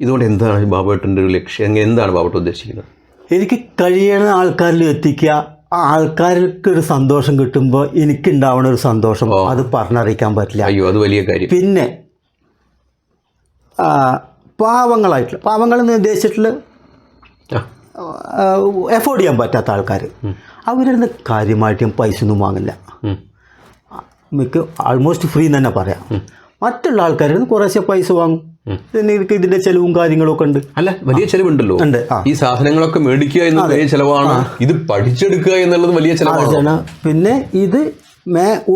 ഇതുകൊണ്ട് എന്താണ് ബാബുവേട്ടൻ്റെ ഒരു ലക്ഷ്യം? എന്താണ് ബാബുവേട്ടൻ ഉദ്ദേശിക്കുന്നത്? എനിക്ക് കഴിയണ ആൾക്കാരിൽ എത്തിക്കുക. ആ ആൾക്കാർക്ക് ഒരു സന്തോഷം കിട്ടുമ്പോൾ എനിക്കുണ്ടാവുന്ന ഒരു സന്തോഷം അത് പറഞ്ഞറിയിക്കാൻ പറ്റില്ല. അയ്യോ, അത് വലിയ കാര്യം. പിന്നെ പാവങ്ങളെന്ന് ഉദ്ദേശിച്ചിട്ടുള്ള എഫോർഡ് ചെയ്യാൻ പറ്റാത്ത ആൾക്കാർ, അവരുടെ കാര്യമായിട്ട് ഞാൻ പൈസ ഒന്നും വാങ്ങില്ല. ആൾമോസ്റ്റ് ഫ്രീ എന്ന് തന്നെ പറയാം. മറ്റുള്ള ആൾക്കാരിൽ നിന്ന് കുറേശ്ശെ പൈസ വാങ്ങും. ഇതിന്റെ ചെലവും കാര്യങ്ങളൊക്കെ ഉണ്ട്. അല്ല, വലിയ ചെലവുണ്ടല്ലോ. ഈ സാധനങ്ങളൊക്കെ മേടിക്കുക എന്നത് വലിയ ചെലവാണ്. ഇത് പഠിച്ചെടുക്കുക എന്നുള്ളത് വലിയ ചെലവാണ്. പിന്നെ ഇത്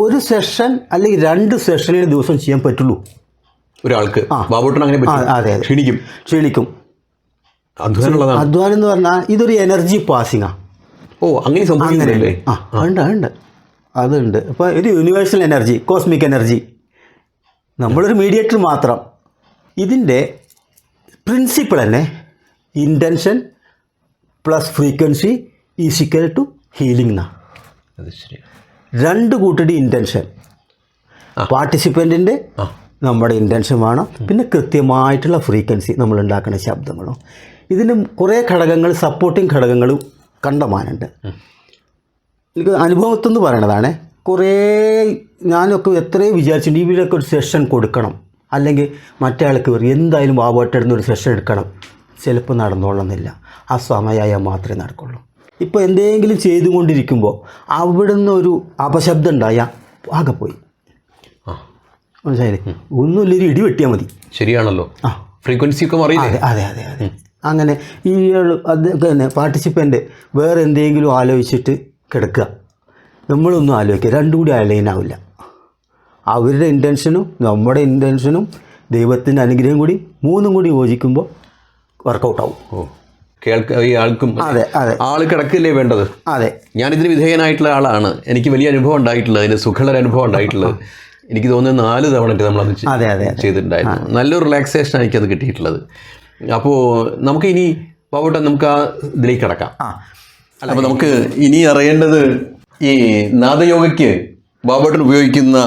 ഒരു സെഷൻ അല്ലെങ്കിൽ 2 സെഷനിൽ ദിവസം ചെയ്യാൻ പറ്റുള്ളൂ ഒരാൾക്ക്. ബാബുവേട്ടൻ അങ്ങനെ അതെ ക്ഷീണിക്കും. അധ്വാനം എന്ന് പറഞ്ഞാൽ ഇതൊരു എനർജി പാസിംഗാ. അങ്ങനെ സംഭവിക്കുന്നില്ലേ? ഉണ്ട്, അതുണ്ട്. അപ്പോൾ ഒരു യൂണിവേഴ്സൽ എനർജി, കോസ്മിക് എനർജി, നമ്മളൊരു മീഡിയേറ്റർ മാത്രം. ഇതിൻ്റെ പ്രിൻസിപ്പിൾ തന്നെ intention plus frequency is equal to healing എന്നാണ്. അത് ശരി. രണ്ട് കൂട്ടരുടെ ഇൻറ്റൻഷൻ, പാർട്ടിസിപ്പൻറ്റിൻ്റെ നമ്മുടെ ഇൻറ്റൻഷൻ വേണം, പിന്നെ കൃത്യമായിട്ടുള്ള ഫ്രീക്വൻസി നമ്മൾ ഉണ്ടാക്കുന്ന ശബ്ദങ്ങളും. ഇതിന് കുറേ ഘടകങ്ങൾ, സപ്പോർട്ടിങ് ഘടകങ്ങളും കണ്ടമാനുണ്ട്. എനിക്ക് അനുഭവത്തെന്ന് പറയണതാണ്. കുറേ ഞാനൊക്കെ എത്രയും വിചാരിച്ചിട്ടുണ്ട് ഇവരൊക്കെ ഒരു സെഷൻ കൊടുക്കണം, അല്ലെങ്കിൽ മറ്റേ ആൾക്ക് എന്തായാലും ബാബുവേട്ടൻ്റെ ഒരു സെഷൻ എടുക്കണം. ചിലപ്പോൾ നടന്നോളുന്നില്ല, ആ സമയമായാൽ മാത്രമേ നടക്കുള്ളൂ. ഇപ്പോൾ എന്തെങ്കിലും ചെയ്തുകൊണ്ടിരിക്കുമ്പോൾ അവിടെ നിന്ന് ഒരു അപശബ്ദം ഉണ്ടായാൽ ആകെ പോയി. മനസ്സിലായില്ലേ? ഒന്നുമില്ലൊരു ഇടി വെട്ടിയാൽ മതി. ശരിയാണല്ലോ, ഫ്രീക്വൻസി ഒക്കെ മാറി. അതെ അതെ അതെ അതെ. അങ്ങനെ ഈ തന്നെ പാർട്ടിസിപ്പൻ്റ് വേറെ എന്തെങ്കിലും ആലോചിച്ചിട്ട് കിടക്കുക, നമ്മളൊന്നും ആലോചിക്കുക, രണ്ടും കൂടി അലൈനാവില്ല. അവരുടെ ഇൻറ്റൻഷനും നമ്മുടെ ഇൻറ്റൻഷനും ദൈവത്തിൻ്റെ അനുഗ്രഹം കൂടി മൂന്നും കൂടി യോജിക്കുമ്പോൾ വർക്കൗട്ടാവും. ഈ ആൾക്കും അതെ അതെ ആൾ കിടക്കില്ലേ വേണ്ടത്. അതെ, ഞാനിതിന് വിധേയനായിട്ടുള്ള ആളാണ്. എനിക്ക് വലിയ അനുഭവം ഉണ്ടായിട്ടുള്ളത്, അതിന് സുഖമുള്ള അനുഭവം ഉണ്ടായിട്ടുള്ളത്. എനിക്ക് തോന്നുന്നത് 4 തവണയൊക്കെ നമ്മളത് ചെയ്തിട്ടുണ്ടായിരുന്നു. നല്ലൊരു റിലാക്സേഷനാണ് എനിക്കത് കിട്ടിയിട്ടുള്ളത്. അപ്പോൾ നമുക്ക് ഇനി ബാബുട്ട നമുക്ക് ആ ഇതിലേക്ക് കിടക്കാം. അപ്പോൾ നമുക്ക് ഇനി അറിയേണ്ടത് ഈ നാദയോഗയ്ക്ക് ബാബുട്ടൻ ഉപയോഗിക്കുന്ന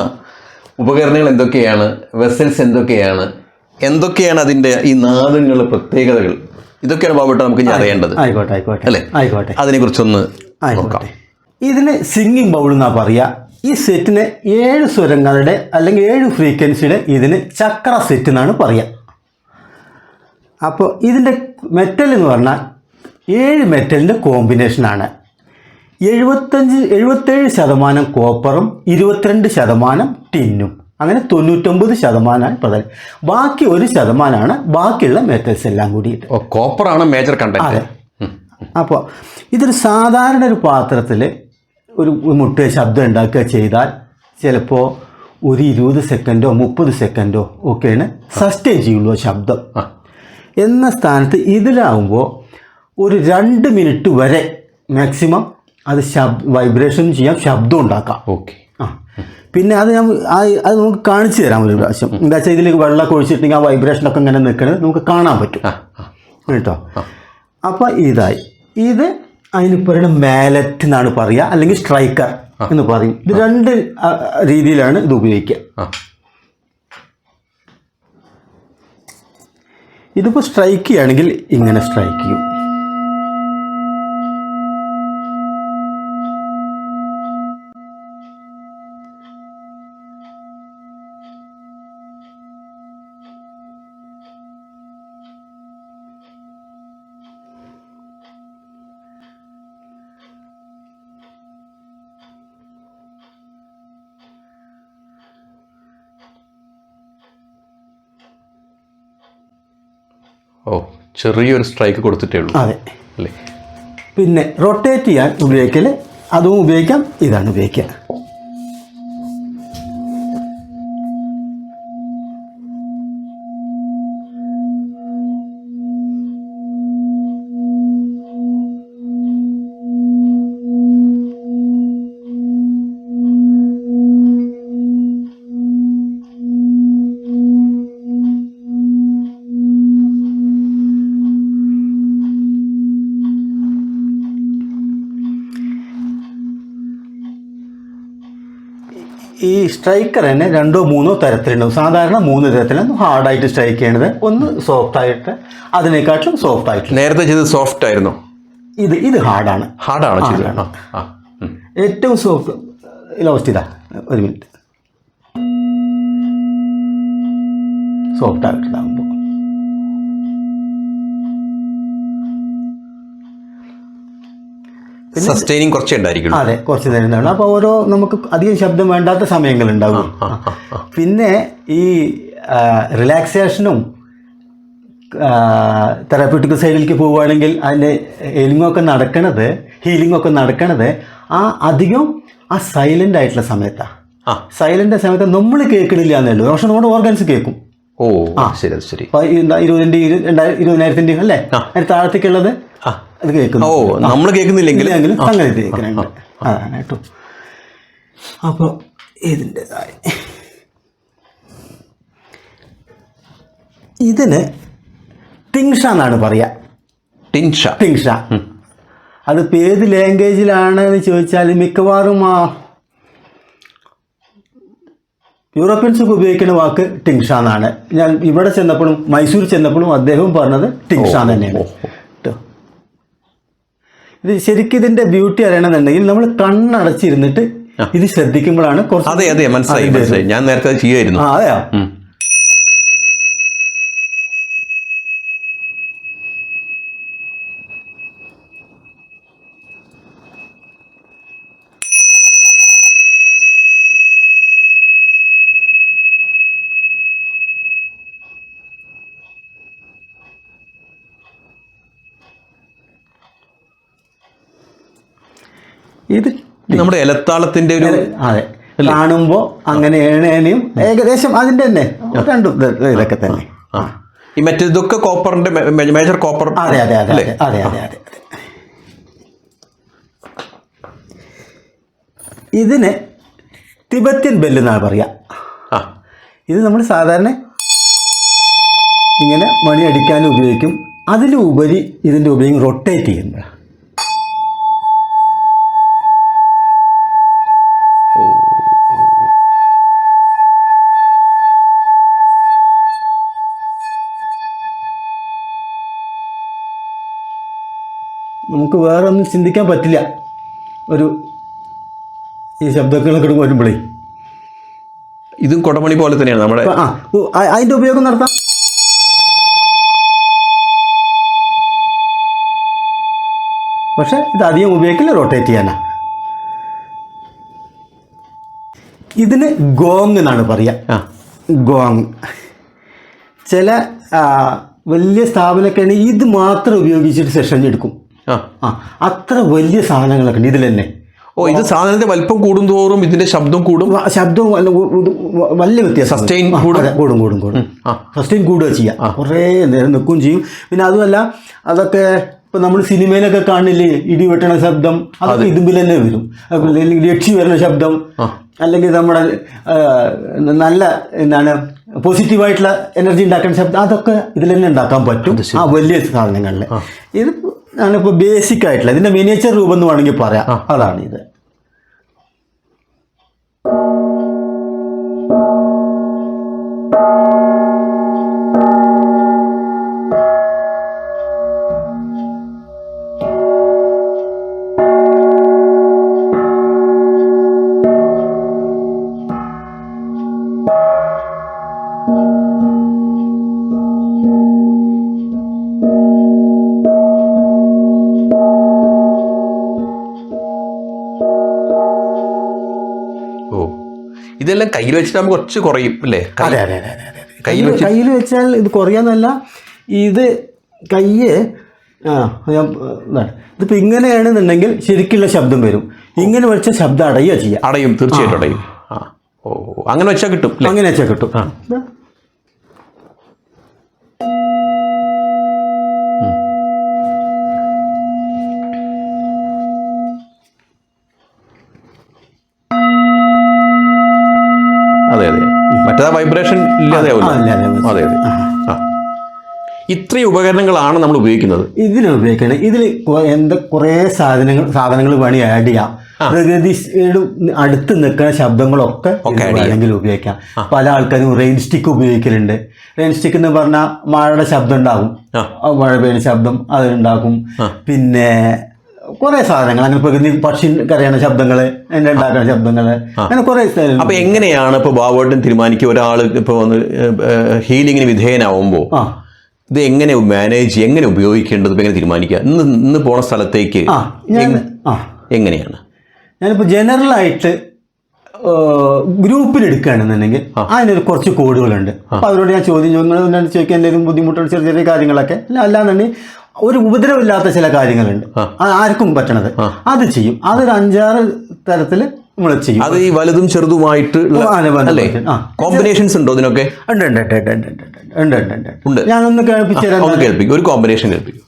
ഉപകരണങ്ങൾ എന്തൊക്കെയാണ്, വെസൽസ് എന്തൊക്കെയാണ് അതിൻ്റെ ഈ നാദങ്ങൾ, പ്രത്യേകതകൾ, ഇതൊക്കെയാണ് ബാബുട്ട നമുക്ക് ഇനി അറിയേണ്ടത്. ആയിക്കോട്ടെ ആയിക്കോട്ടെ അല്ലേ? ആയിക്കോട്ടെ, അതിനെക്കുറിച്ചൊന്ന് നോക്കാം. ഇതിന് സിംഗിങ് ബൗൾ എന്നാണ് പറയുക. ഈ സെറ്റിന് 7 സ്വരങ്ങളുടെ അല്ലെങ്കിൽ 7 ഫ്രീക്വൻസിയുടെ ഇതിന് ചക്ര സെറ്റ് എന്നാണ് പറയുക. അപ്പോൾ ഇതിൻ്റെ മെറ്റൽ എന്ന് പറഞ്ഞാൽ 7 മെറ്റലിൻ്റെ കോമ്പിനേഷനാണ്. 77% കോപ്പറും 22% ടിന്നും, അങ്ങനെ 99% പ്രധാനം. ബാക്കി 1% ബാക്കിയുള്ള മെറ്റൽസ് എല്ലാം കൂടിയിട്ട്. കോപ്പറാണ് മേജർ കണ്ടന്റ്. അതെ. അപ്പോൾ ഇതൊരു സാധാരണ ഒരു പാത്രത്തിൽ ഒരു മുട്ട ശബ്ദം ഉണ്ടാക്കുക ചെയ്താൽ ചിലപ്പോൾ ഒരു 20 സെക്കൻഡോ 30 സെക്കൻഡോ ഒക്കെയാണ് സസ്റ്റെയിൻ ചെയ്യുള്ളൂ ശബ്ദം. എന്ന സ്ഥാനത്ത് ഇതിലാവുമ്പോൾ ഒരു 2 മിനിറ്റ് വരെ മാക്സിമം അത് വൈബ്രേഷൻ ചെയ്യാം, ശബ്ദം ഉണ്ടാക്കാം. ഓക്കെ. പിന്നെ അത് അത് നമുക്ക് കാണിച്ചു തരാം ഒരു പ്രാവശ്യം. എന്താ വെച്ചാൽ ഇതിലേക്ക് വെള്ളമൊക്കെ ഒഴിച്ചിട്ടുണ്ടെങ്കിൽ ആ വൈബ്രേഷനൊക്കെ ഇങ്ങനെ നിൽക്കുന്നത് നമുക്ക് കാണാൻ പറ്റും കേട്ടോ. അപ്പോൾ ഇത് അതിന് പറയുന്നത് മാലറ്റ് എന്നാണ് പറയുക, അല്ലെങ്കിൽ സ്ട്രൈക്കർ എന്ന് പറയും. ഇത് 2 രീതിയിലാണ് ഇത് ഉപയോഗിക്കുക. ഇതിപ്പോൾ സ്ട്രൈക്ക് ചെയ്യുകയാണെങ്കിൽ ഇങ്ങനെ സ്ട്രൈക്ക് ചെയ്യും. ചെറിയൊരു സ്ട്രൈക്ക് കൊടുത്തിട്ടേ ഉള്ളൂ. അതെ അല്ലേ? പിന്നെ റൊട്ടേറ്റ് ചെയ്യാൻ ഉപയോഗിക്കൽ, അതും ഉപയോഗിക്കാം, ഇതാണ് ഉപയോഗിക്കുക. ഈ സ്ട്രൈക്കർ തന്നെ 2 or 3 തരത്തിലുണ്ടാവും. സാധാരണ 3 തരത്തിലാണ്. ഹാർഡായിട്ട് സ്ട്രൈക്ക് ചെയ്യണത്, ഒന്ന് സോഫ്റ്റായിട്ട്, അതിനെക്കാട്ടും സോഫ്റ്റായിട്ട്. നേരത്തെ ചെയ്തത് സോഫ്റ്റ് ആയിരുന്നു. ഇത് ഹാർഡാണ്. ഏറ്റവും സോഫ്റ്റ് ലോസ്റ്റ് ഇതാ. ഒരു മിനിറ്റ്. സോഫ്റ്റായിട്ടാകുമ്പോൾ സസ്റ്റൈനിങ് കുറച്ചേ ഉണ്ടായിരിക്കും. അതെ, കുറച്ച് തരുന്നതാണ്. അപ്പോൾ നമുക്ക് അധികം ശബ്ദം വേണ്ടാത്ത സമയങ്ങളുണ്ടാവും. പിന്നെ ഈ റിലാക്സേഷനും തെറാപ്യൂട്ടിക് സൈഡിലേക്ക് പോവുകയാണെങ്കിൽ അതിൻ്റെ ഹീലിംഗ് ഒക്കെ നടക്കണത് അധികം സൈലൻ്റ് ആയിട്ടുള്ള സമയത്താണ്. സൈലൻ്റ് സമയത്ത് നമ്മൾ കേൾക്കണില്ല എന്നേ ഉള്ളൂ, പക്ഷെ നമ്മുടെ ഓർഗൻസ് കേൾക്കും. ശരി ശരി. 20,000 അല്ലേ, അതിന് താഴത്തേക്കുള്ളത് അത് കേൾക്കുന്നു. നമ്മൾ കേൾക്കുന്നില്ലെങ്കിൽ അങ്ങനെ കേൾക്കുന്നുണ്ട്. അതാണ് കേട്ടോ. അപ്പോൾ ഇതിൻ്റെതായ ഇതിന് ടിങ്ഷ എന്നാണ് പറയുക. ടിങ്ഷ. അതിപ്പോൾ ഏത് ലാംഗ്വേജിലാണെന്ന് ചോദിച്ചാൽ മിക്കവാറും യൂറോപ്യൻസൊക്കെ ഉപയോഗിക്കുന്ന വാക്ക് ടിങ്ഷ എന്നാണ്. ഞാൻ ഇവിടെ ചെന്നപ്പോഴും മൈസൂർ ചെന്നപ്പോഴും അദ്ദേഹം പറഞ്ഞത് ടിങ്ഷ തന്നെയാണ്. ഇത് ശരിക്കും ഇതിൻ്റെ ബ്യൂട്ടി അറിയണമെന്നുണ്ടെങ്കിൽ നമ്മൾ കണ്ണടച്ചിരുന്നിട്ട് ഇത് ശ്രദ്ധിക്കുമ്പോഴാണ് കുറച്ച്. അതെ മനസ്സിലായി. ഞാൻ നേരത്തെ ചെയ്യുമായിരുന്നു. അതെയോ. ഇത് നമ്മുടെ എലത്താളത്തിന്റെ ഒരു അതെ കാണുമ്പോൾ അങ്ങനെയാണ് ഏകദേശം അതിൻ്റെ തന്നെ രണ്ടും ഇതൊക്കെ തന്നെ. ഈ മറ്റേതൊക്കെ കോപ്പറിന്റെ മേജർ കോപ്പർ. അതെ അതെ അതെ അതെ അതെ അതെ. ഇതിന് തിബത്യൻ ബെല്ല് എന്നാണ് പറയുക. ഇത് നമ്മൾ സാധാരണ ഇങ്ങനെ മണി അടിക്കാനും ഉപയോഗിക്കും. അതിലുപരി ഇതിൻ്റെ ഉപയോഗം റൊട്ടേറ്റ് ചെയ്യുമ്പോഴാണ്. നമുക്ക് വേറെ ഒന്നും ചിന്തിക്കാൻ പറ്റില്ല. ഈ ശബ്ദങ്ങളൊക്കെ വരുമ്പോഴേ ഇതും കൊടമണി പോലെ തന്നെയാണ് നമ്മുടെ. അതിൻ്റെ ഉപയോഗം നടത്താം. പക്ഷെ ഇത് അധികം ഉപയോഗിക്കില്ല, റൊട്ടേറ്റ് ചെയ്യാനാ. ഇതിന് ഗോങ് എന്നാണ് പറയുക. ഗോങ്. ചില വലിയ സ്ഥാപനമൊക്കെ ആണെങ്കിൽ ഇത് മാത്രം ഉപയോഗിച്ചിട്ട് സെഷൻ എടുക്കും. അത്ര വലിയ സാധനങ്ങളൊക്കെ ഉണ്ട് ഇതിൽ തന്നെ. ഇത് സാധനത്തിന്റെ വലിപ്പം കൂടുന്തോറും ഇതിന്റെ ശബ്ദം കൂടും. ശബ്ദവും വലിയ വ്യത്യാസം. സസ്റ്റെയിൻ കൂടുക ചെയ്യാം. കുറേ നേരം നിൽക്കുകയും ചെയ്യും. പിന്നെ അതുമല്ല, അതൊക്കെ ഇപ്പം നമ്മൾ സിനിമയിലൊക്കെ കാണില്ലേ, ഇടിവെട്ടണ ശബ്ദം, അതൊക്കെ ഇതിൽ തന്നെ വരും. അല്ലെങ്കിൽ രക്ഷി വരുന്ന ശബ്ദം, അല്ലെങ്കിൽ നമ്മുടെ നല്ല എന്താണ് പോസിറ്റീവായിട്ടുള്ള എനർജി ഉണ്ടാക്കുന്ന ശബ്ദം, അതൊക്കെ ഇതിൽ തന്നെ ഉണ്ടാക്കാൻ പറ്റും വലിയ സാധനങ്ങളിൽ. ഇത് ഞാനിപ്പോൾ ബേസിക് ആയിട്ടുള്ള ഇതിൻ്റെ മിനിയേച്ചർ രൂപം എന്ന് വേണമെങ്കിൽ പറയാം. അതാണ് ഇത്. ഇതെല്ലാം കയ്യിൽ വെച്ചിട്ട് നമുക്ക് കുറച്ച് കുറയും അല്ലേ? അതെ അതെ അതെ അതെ. കയ്യിൽ വെച്ചാൽ ഇത് കുറയാന്നല്ല, ഇത് കയ്യ് ഇതിപ്പോൾ ഇങ്ങനെയാണെന്നുണ്ടെങ്കിൽ ശരിക്കുള്ള ശബ്ദം വരും. ഇങ്ങനെ വെച്ച ശബ്ദം അടയുക ചെയ്യാം. അടയും, തീർച്ചയായിട്ടും അടയും. അങ്ങനെ വെച്ചാൽ കിട്ടും. അങ്ങനെ വെച്ചാൽ കിട്ടും. മറ്റേതാ വൈബ്രേഷൻ ഇല്ലാതെ ആവില്ല. അതെ അതെ. ഇത്രയും ഉപകരണങ്ങളാണ് നമ്മൾ ഉപയോഗിക്കുന്നത്. ഉപയോഗിക്കുന്നത് ഇതിൽ കുറേ സാധനങ്ങൾ വേണമെങ്കിൽ ആഡ് ചെയ്യാം. പ്രകൃതിയുടെ അടുത്ത് നിൽക്കുന്ന ശബ്ദങ്ങളൊക്കെ വേണമെങ്കിൽ ഉപയോഗിക്കാം. പല ആൾക്കാരും റെയിൻ സ്റ്റിക്ക് ഉപയോഗിക്കലുണ്ട്. റെയിൻ സ്റ്റിക്ക് എന്ന് പറഞ്ഞാൽ മഴയുടെ ശബ്ദം ഉണ്ടാകും, മഴ പെയ്യുന്ന ശബ്ദം അതുണ്ടാക്കും. പിന്നെ കുറേ സാധനങ്ങൾ അങ്ങനെ പ്രകൃതി പക്ഷി കരയുന്ന ശബ്ദങ്ങൾ, എന്നെ ഉണ്ടാക്കുന്ന ശബ്ദങ്ങൾ, അങ്ങനെ കുറേ. അപ്പൊ എങ്ങനെയാണ് ഇപ്പൊ ബാബുവേട്ടൻ തീരുമാനിക്കുക ഒരാൾ ഇപ്പൊ വന്ന് ഹീലിങ്ങിന് വിധേയനാവുമ്പോൾ ഇത് എങ്ങനെ മാനേജ്, എങ്ങനെ ഉപയോഗിക്കേണ്ടത്, എങ്ങനെ തീരുമാനിക്കുക? ഇന്ന് പോണ സ്ഥലത്തേക്ക് എങ്ങനെയാണ്? ഞാനിപ്പോൾ ജനറലായിട്ട് ഗ്രൂപ്പിൽ എടുക്കുകയാണെന്നുണ്ടെങ്കിൽ അതിനൊരു കുറച്ച് കോഡുകളുണ്ട്. അപ്പോൾ അവരോട് ഞാൻ ചോദിക്കാൻ എന്തെങ്കിലും ബുദ്ധിമുട്ടുള്ള ചെറിയ ചെറിയ കാര്യങ്ങളൊക്കെ, അല്ലാന്നുണ്ടെങ്കിൽ ഒരു ഉപദ്രവമില്ലാത്ത ചില കാര്യങ്ങളുണ്ട് ആർക്കും പറ്റണത്, അത് ചെയ്യും. അതൊരു 5-6 തരത്തിൽ നമ്മൾ ചെയ്യും. അത് ഈ വലുതും ചെറുതുമായിട്ട് കോമ്പിനേഷൻസ് ഉണ്ടോ ഇതിനൊക്കെ? ഉണ്ട്. ഞാനൊന്ന് കേൾപ്പിച്ചു തരാം. ഒരു കോമ്പിനേഷൻ കേൾപ്പിക്കും.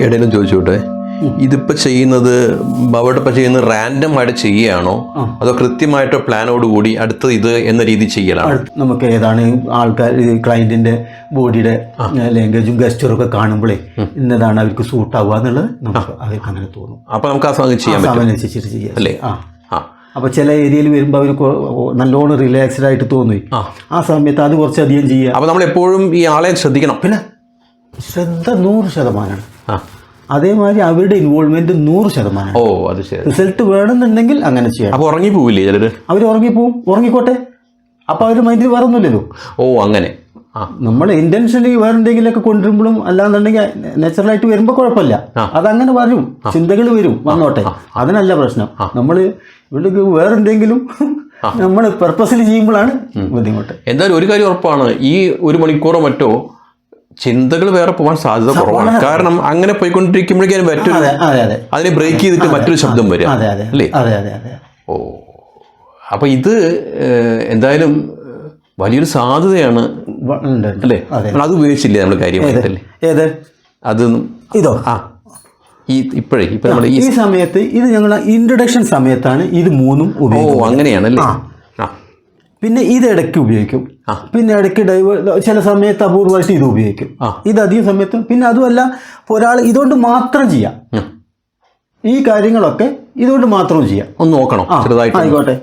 ഇടയിലും ചോദിച്ചോട്ടെ, ഇതിപ്പോൾ ചെയ്യുന്നത് അവിടെ ഇപ്പോൾ ചെയ്യുന്നത് റാൻഡം ആയിട്ട് ചെയ്യുകയാണോ അതോ കൃത്യമായിട്ട് പ്ലാനോട് കൂടി അടുത്തത് ഇത് എന്ന രീതി ചെയ്യലാണ്? നമുക്ക് ഏതാണ് ആൾക്കാർ ക്ലയന്റിന്റെ ബോഡിയുടെ ലാംഗ്വേജും ഗസ്റ്ററും ഒക്കെ കാണുമ്പോഴേ ഇന്നതാണ് അവർക്ക് സൂട്ട് ആവുക എന്നുള്ളത് നമുക്ക് അവർക്ക് അങ്ങനെ തോന്നും. അപ്പോൾ നമുക്ക് ആ സമയം ചെയ്യാൻ പറ്റും അനുസരിച്ചിട്ട് ചെയ്യാം അല്ലേ? അപ്പോൾ ചില ഏരിയയിൽ വരുമ്പോൾ അവർ നല്ലോണം റിലാക്സ്ഡ് ആയിട്ട് തോന്നി, ആ സമയത്ത് അത് കുറച്ചധികം ചെയ്യുക. അപ്പോൾ നമ്മൾ എപ്പോഴും ഈ ആളെ ശ്രദ്ധിക്കണം. പിന്നെ ശ്രദ്ധ 100%. അതേമാതിരി അവരുടെ ഇൻവോൾവ്മെന്റ് 100%. ഓ അത് ശരി. റിസൾട്ട് വേണമെന്നുണ്ടെങ്കിൽ അങ്ങനെ ചെയ്യണം. അപ്പോൾ ഉറങ്ങിപ്പോവില്ലേ ചിലർ? അവർ ഉറങ്ങിപ്പോവും, ഉറങ്ങിക്കോട്ടെ, അപ്പോൾ അവർ മൈൻഡിൽ വേറെ ഒന്നുമില്ലല്ലോ. ഓ അങ്ങനെ. നമ്മൾ ഇന്റൻഷനലി വേറെ എന്തെങ്കിലുമൊക്കെ കൊണ്ടുവരുമ്പോഴും അല്ലാന്നുണ്ടെങ്കിൽ നാച്ചുറലായിട്ട് വരുമ്പോൾ കുഴപ്പമില്ല, അതങ്ങനെ വരും, ചിന്തകൾ വരും, വന്നോട്ടെ, അതിനല്ല പ്രശ്നം. നമ്മൾ ഇവിടേക്ക് വേറെ എന്തെങ്കിലും നമ്മൾ പെർപ്പസിൽ ചെയ്യുമ്പോഴാണ് ബുദ്ധിമുട്ട്. എന്തായാലും ഒരു കാര്യം ഉറപ്പാണ്, ഈ 1 മണിക്കൂറോ മറ്റോ ചിന്തകൾ വേറെ പോകാൻ സാധ്യത കുറവാണ്. കാരണം അങ്ങനെ പോയിക്കൊണ്ടിരിക്കുമ്പോഴേക്കും മറ്റൊരു അതിനെ ബ്രേക്ക് ചെയ്തിട്ട് മറ്റൊരു ശബ്ദം വരും അല്ലേ? ഓ, അപ്പോൾ ഇത് എന്തായാലും വലിയൊരു സാധ്യതയാണ് അല്ലേ? അത് ഉപയോഗിച്ചില്ലേ നമ്മൾ കാര്യമായിട്ടല്ലേ? ഏത് അത് ഇതോ? ഇപ്പോഴേ ഇപ്പൊ നമ്മൾ ഈ സമയത്ത് ഇത് ഞങ്ങൾ ഇൻട്രൊഡക്ഷൻ സമയത്താണ് ഇത് 3ഉം ഉപയോഗിക്കും. ഓ അങ്ങനെയാണല്ലേ? പിന്നെ ഇത് ഇടയ്ക്ക് ഉപയോഗിക്കും, പിന്നെ ഇടയ്ക്ക് ചില സമയത്ത് അപൂർവമായിട്ട് ഇത് ഉപയോഗിക്കും, ഇത് അധികം സമയത്ത്. പിന്നെ അതുമല്ല ഒരാൾ ഇതുകൊണ്ട് മാത്രം ചെയ്യാം, ഈ കാര്യങ്ങളൊക്കെ ഇതുകൊണ്ട് മാത്രം ചെയ്യാം. ഒന്ന് നോക്കണം ചെറുതായിട്ട്. ആയിക്കോട്ടെ.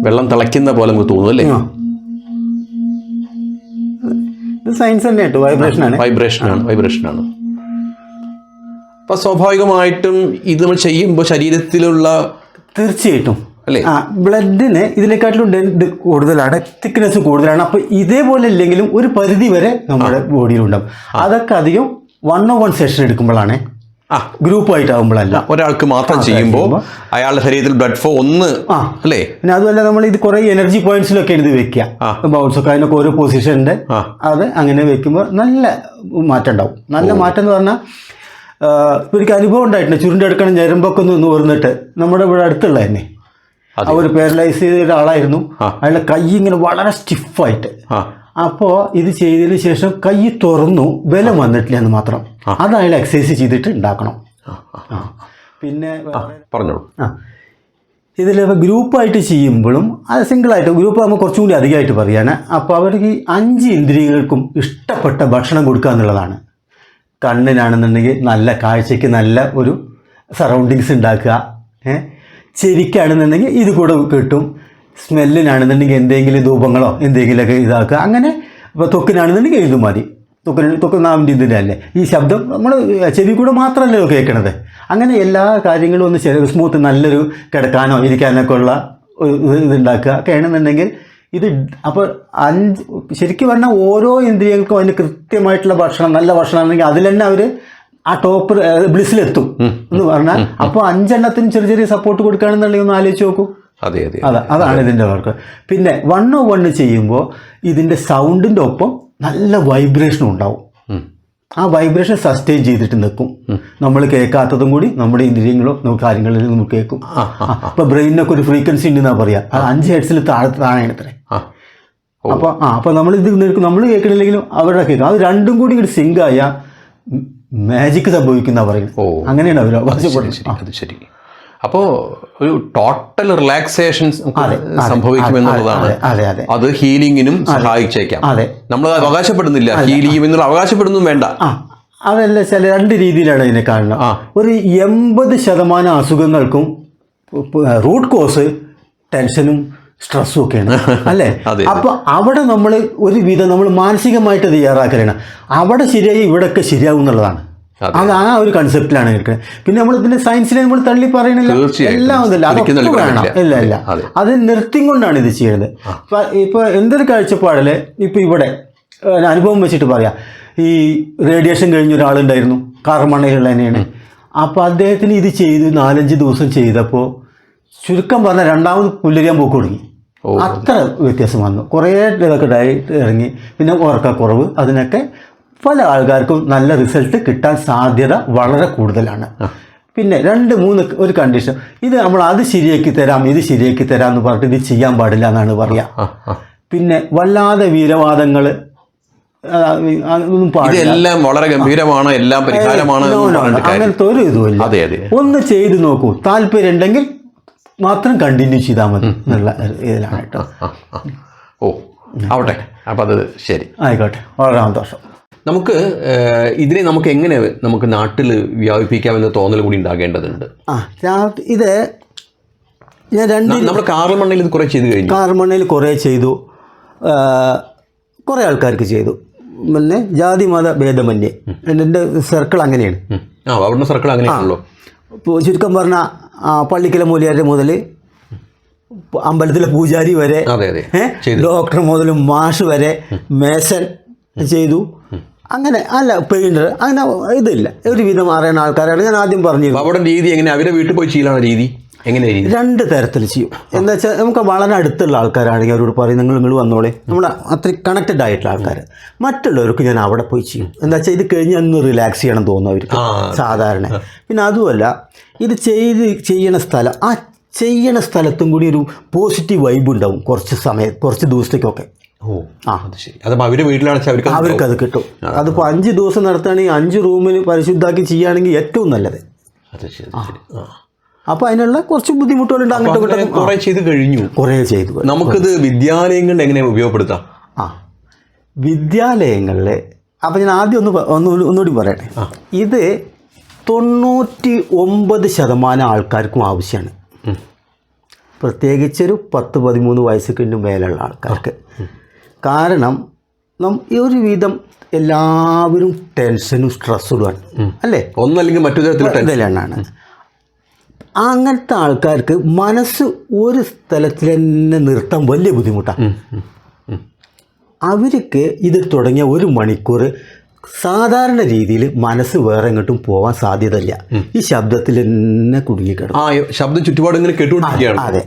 വെള്ളം തിളയ്ക്കുന്ന പോലെ നമുക്ക് തോന്നും അല്ലേ? ഇത് സയൻസ് തന്നെ കേട്ടോ, വൈബ്രേഷനാണ്. അപ്പൊ സ്വാഭാവികമായിട്ടും ഇത് നമ്മൾ ചെയ്യുമ്പോൾ ശരീരത്തിലുള്ള തീർച്ചയായിട്ടും അല്ലേ ബ്ലഡിന് ഇതിനെക്കാട്ടിലും ഡെൻത്ത് കൂടുതലാണ്, തിക്നെസ് കൂടുതലാണ്. അപ്പോൾ ഇതേപോലെ ഇല്ലെങ്കിലും ഒരു പരിധി വരെ നമ്മുടെ ബോഡിയിലുണ്ടാവും. അതൊക്കെ അധികം 1-on-1 സെഷൻ എടുക്കുമ്പോഴാണ്, ഗ്രൂപ്പായിട്ടാകുമ്പോഴല്ല. ഒരാൾക്ക് മാത്രം ചെയ്യുമ്പോൾ അയാളുടെ ശരീരത്തിൽ ബ്ലഡ് ഫ്ലോ അല്ലേ. പിന്നെ അതുമല്ല നമ്മൾ ഇത് കുറേ എനർജി പോയിന്റ്സിലൊക്കെ ഇത് വെക്കുക, ബൗൾസൊക്കെ അതിനൊക്കെ ഓരോ പൊസിഷൻ്റെ അത് അങ്ങനെ വെക്കുമ്പോൾ നല്ല മാറ്റം ഉണ്ടാവും. നല്ല മാറ്റം എന്ന് പറഞ്ഞാൽ എനിക്ക് അനുഭവം ഉണ്ടായിട്ടുണ്ട്. ചുരുണ്ടെടുക്കണം ഞരമ്പൊക്കെ ഒന്ന് ഓർന്നിട്ട് നമ്മുടെ ഇവിടെ അടുത്തുള്ള തന്നെ അവർ പാരലൈസ് ചെയ്ത ഒരാളായിരുന്നു. അയാളുടെ കൈ ഇങ്ങനെ വളരെ സ്റ്റിഫായിട്ട്. അപ്പോൾ ഇത് ചെയ്തതിന് ശേഷം കൈ തുറന്നു, ബലം വന്നിട്ടില്ല എന്ന് മാത്രം. അത് അയാൾ എക്സസൈസ് ചെയ്തിട്ട് ഉണ്ടാക്കണം. പിന്നെ പറഞ്ഞോളൂ. ഇതിൽ ഗ്രൂപ്പായിട്ട് ചെയ്യുമ്പോഴും അത് സിംഗിളായിട്ട്, ഗ്രൂപ്പ് ആകുമ്പോൾ കുറച്ചും കൂടി അധികമായിട്ട് പറയുകയാണ്. അപ്പോൾ അവർക്ക് ഈ 5 ഇന്ദ്രിയങ്ങൾക്കും ഇഷ്ടപ്പെട്ട ഭക്ഷണം കൊടുക്കുക എന്നുള്ളതാണ്. കണ്ണിനാണെന്നുണ്ടെങ്കിൽ നല്ല കാഴ്ചയ്ക്ക് നല്ല ഒരു സറൗണ്ടിങ്സ് ഉണ്ടാക്കുക, ചെവിക്കാണെന്നുണ്ടെങ്കിൽ ഇത് കൂടെ കിട്ടും, സ്മെല്ലിനാണെന്നുണ്ടെങ്കിൽ എന്തെങ്കിലും ധൂപങ്ങളോ എന്തെങ്കിലുമൊക്കെ ഇതാക്കുക. അങ്ങനെ ഇപ്പോൾ ത്വക്കിനാണെന്നുണ്ടെങ്കിൽ ഇത് മതി, ത്വക്ക് നാവിൻ്റെ ഇതിൻ്റെ അല്ലേ ഈ ശബ്ദം നമ്മൾ ചെവി കൂടെ മാത്രമല്ലല്ലോ കേൾക്കണത്. അങ്ങനെ എല്ലാ കാര്യങ്ങളും ഒന്ന് സ്മൂത്ത് നല്ലൊരു കിടക്കാനോ ഇരിക്കാനൊക്കെ ഉള്ള ഇതുണ്ടാക്കുക ഒക്കെ ആണെന്നുണ്ടെങ്കിൽ ഇത്. അപ്പോൾ ശരിക്കും പറഞ്ഞാൽ ഓരോ ഇന്ദ്രിയങ്ങൾക്കും അതിന് കൃത്യമായിട്ടുള്ള ഭക്ഷണം, നല്ല ഭക്ഷണം ആണെങ്കിൽ അതിൽ തന്നെ അവർ ആ ടോപ്പ് ബ്ലിസ്സിലെത്തും എന്ന് പറഞ്ഞാൽ. അപ്പോൾ 5 എണ്ണത്തിന് ചെറിയ ചെറിയ സപ്പോർട്ട് കൊടുക്കുകയാണെന്നുണ്ടെങ്കിൽ ഒന്ന് ആലോചിച്ച് നോക്കൂ. അതാണ് ഇതിൻ്റെ വർക്ക്. പിന്നെ 1-on-1 ചെയ്യുമ്പോൾ ഇതിൻ്റെ സൗണ്ടിൻ്റെ ഒപ്പം നല്ല വൈബ്രേഷനും ഉണ്ടാവും. ആ വൈബ്രേഷൻ സസ്റ്റെയിൻ ചെയ്തിട്ട് നിൽക്കും. നമ്മൾ കേൾക്കാത്തതും കൂടി നമ്മുടെ ഇന്ദ്രിയങ്ങളോ കാര്യങ്ങളിൽ നമുക്ക് കേൾക്കും. അപ്പോൾ ബ്രെയിനൊക്കെ ഒരു ഫ്രീക്വൻസി ഉണ്ടെന്നാണ് പറയുക. അത് 5 ഹെർട്സിൽ താഴെയാണ് ഇത്രേ. അപ്പോൾ നമ്മൾ ഇത് നമ്മൾ കേൾക്കണില്ലെങ്കിലും അവരുടെ കേൾക്കും. അത് രണ്ടും കൂടി ഇങ്ങോട്ട് സിങ്ക് ആയാൽ മാജിക് സംഭവിക്കുന്ന പറയുന്നത്. അങ്ങനെയാണ് അവർ അവകാശപ്പെടുന്നത്. ശരി. അപ്പോൾ ഒരു ടോട്ടൽ റിലാക്സേഷൻ സംഭവിക്കുമെന്നുള്ളതാണ്. അത് ഹീലിങ്ങിനും സഹായിച്ചേക്കാം. നമ്മൾ അവകാശപ്പെടുന്നില്ല, ഹീൽ ചെയ്യുമെന്നുള്ള അവകാശപ്പെടുന്നു വേണ്ട. അതല്ല, ചില 2 രീതിയിലാണ് ഇതിനെ കാണുന്നത്. ഒരു 80% അസുഖങ്ങൾക്കും റൂട്ട് കോസ് ടെൻഷനും സ്ട്രെസ്സും ഒക്കെയാണ് അല്ലേ. അപ്പോൾ അവിടെ നമ്മൾ ഒരുവിധം നമ്മൾ മാനസികമായിട്ട് തയ്യാറാക്കലാണ്. അവിടെ ശരിയായി ഇവിടെയൊക്കെ ശരിയാവും എന്നുള്ളതാണ്. അത് ആ ഒരു കൺസെപ്റ്റിലാണ് കേൾക്കുന്നത്. പിന്നെ നമ്മൾ ഇതിന്റെ സയൻസിനെ നമ്മൾ തള്ളി പറയണില്ല, എല്ലാം ഒന്നുമില്ല, അതൊക്കെ വേണം. ഇല്ല അത് നിർത്തിയും കൊണ്ടാണ് ഇത് ചെയ്യുന്നത്. ഇപ്പോൾ എന്തൊരു കാഴ്ചപ്പാടിൽ ഇപ്പോൾ ഇവിടെ അനുഭവം വെച്ചിട്ട് പറയാം. ഈ റേഡിയേഷൻ കഴിഞ്ഞ ഒരാളുണ്ടായിരുന്നു, കാർമണ്ണയിലുള്ള തന്നെയാണ്. അപ്പോൾ അദ്ദേഹത്തിന് ഇത് ചെയ്ത് 4-5 ദിവസം ചെയ്തപ്പോൾ ചുരുക്കം പറഞ്ഞാൽ 2ാമത് പുല്ലരിയാൻ പോക്ക് തുടങ്ങി. അത്ര വ്യത്യാസം വന്നു. കുറേ ഇതൊക്കെ ഡയറ്റ് ഇറങ്ങി, പിന്നെ ഉറക്കക്കുറവ്, അതിനൊക്കെ പല ആൾക്കാർക്കും നല്ല റിസൾട്ട് കിട്ടാൻ സാധ്യത വളരെ കൂടുതലാണ്. പിന്നെ 2-3 ഒരു കണ്ടീഷൻ, ഇത് നമ്മൾ അത് ശരിയാക്കി തരാം ഇത് ശരിയാക്കി തരാം എന്ന് പറഞ്ഞിട്ട് ഇത് ചെയ്യാൻ പാടില്ല എന്നാണ് പറയുക. പിന്നെ വല്ലാതെ വീരവാദങ്ങൾ എല്ലാം വളരെ ഗംഭീരമാണ്, എല്ലാം പരിഹാരമാണ്, അങ്ങനത്തെ ഒരു ഇതുമില്ല. ഒന്ന് ചെയ്ത് നോക്കൂ, താല്പര്യം ഉണ്ടെങ്കിൽ മാത്രം കണ്ടിന്യൂ ചെയ്താൽ മതി എന്നുള്ള ഇതിലാണ് കേട്ടോ. ആവട്ടെ. അപ്പം അത് ശരി, ആയിക്കോട്ടെ, വളരെ സന്തോഷം. നമുക്ക് ഇതിനെ നമുക്ക് എങ്ങനെ നമുക്ക് നാട്ടിൽ വ്യാപിപ്പിക്കാമെന്ന തോന്നൽ കൂടി ഉണ്ടാകേണ്ടതുണ്ട്. ഇത് ഞാൻ നമ്മൾ കാർമണ്ണയിൽ ഇത് കുറേ ചെയ്ത് കഴിഞ്ഞു. കാർമണ്ണയിൽ കുറേ ചെയ്തു, കുറേ ആൾക്കാർക്ക് ചെയ്തു. പിന്നെ ജാതി മത ഭേദമന്യേ എൻ്റെ സർക്കിൾ അങ്ങനെയാണ്. അവിടുന്ന് സർക്കിൾ അങ്ങനെയാണല്ലോ. ഇപ്പോൾ ചുരുക്കം പറഞ്ഞാൽ പള്ളിക്കല മൂലിയാരുടെ മുതൽ അമ്പലത്തിലെ പൂജാരി വരെ, ഡോക്ടർ മുതൽ മാഷ് വരെ, മേസൻ ചെയ്തു. അങ്ങനെ അല്ല പെയിൻറ്റർ, അങ്ങനെ ഇതില്ല. ഒരുവിധം അറിയുന്ന ആൾക്കാരാണ്. ഞാൻ ആദ്യം പറഞ്ഞിരുന്നു. അവിടെ രീതി എങ്ങനെ, അവരെ വീട്ടിൽ പോയി ചെയ്യലാണ് രീതി എങ്ങനെ? 2 തരത്തിൽ ചെയ്യും. എന്താ വെച്ചാൽ നമുക്ക് വളരെ അടുത്തുള്ള ആൾക്കാരാണെങ്കിൽ അവരോട് പറയും നിങ്ങൾ വന്നോളെ, നമ്മുടെ അത്രയും കണക്റ്റഡ് ആയിട്ടുള്ള ആൾക്കാർ. മറ്റുള്ളവർക്ക് ഞാൻ അവിടെ പോയി ചെയ്യും. എന്താ വെച്ചാൽ ഇത് കഴിഞ്ഞ് ഒന്ന് റിലാക്സ് ചെയ്യണം തോന്നും അവർക്ക് സാധാരണ. പിന്നെ അതുമല്ല, ഇത് ചെയ്യണ സ്ഥലം, ആ ചെയ്യണ സ്ഥലത്തും കൂടി ഒരു പോസിറ്റീവ് വൈബ് ഉണ്ടാവും കുറച്ച് ദിവസത്തേക്കൊക്കെ. അത് ശരി. അത് അവരുടെ വീട്ടിലാണെന്ന് അവർക്കത് കിട്ടും. അതിപ്പോൾ 5 ദിവസം നടത്തുകയാണെങ്കിൽ 5 റൂമിൽ പരിശുദ്ധാക്കി ചെയ്യുകയാണെങ്കിൽ ഏറ്റവും നല്ലത്. അപ്പോൾ അതിനുള്ള കുറച്ച് ബുദ്ധിമുട്ടുകളുണ്ട്. അങ്ങോട്ടും കുറേ ചെയ്ത് കഴിഞ്ഞു. നമുക്കിത് വിദ്യാലയങ്ങളിൽ എങ്ങനെ ഉപയോഗപ്പെടുത്താം? വിദ്യാലയങ്ങളിൽ അപ്പോൾ ഞാൻ ആദ്യം ഒന്നുകൂടി പറയട്ടെ. ഇത് 99% ആൾക്കാർക്കും ആവശ്യമാണ്. പ്രത്യേകിച്ചൊരു 10-13 വയസ്സൊക്കെ മേലുള്ള ആൾക്കാർക്ക്. കാരണം ഈ ഒരുവിധം എല്ലാവരും ടെൻഷനും സ്ട്രെസ്സുമാണ് അല്ലേ, ഒന്നല്ലെങ്കിൽ മറ്റു തരത്തിലാണ്. അങ്ങനത്തെ ആൾക്കാർക്ക് മനസ്സ് ഒരു സ്ഥലത്തിൽ തന്നെ നിർത്താൻ വലിയ ബുദ്ധിമുട്ടാണ്. അവർക്ക് ഇത് തുടങ്ങിയ 1 മണിക്കൂർ സാധാരണ രീതിയിൽ മനസ്സ് വേറെ എങ്ങോട്ടും പോകാൻ സാധ്യതയില്ല. ഈ ശബ്ദത്തിൽ തന്നെ കുടുങ്ങിക്കിടക്കും. ശബ്ദം ചുറ്റുപാട് ഇങ്ങനെ കേട്ടുകൊണ്ടിരിക്കുകയാണ്. അതെ.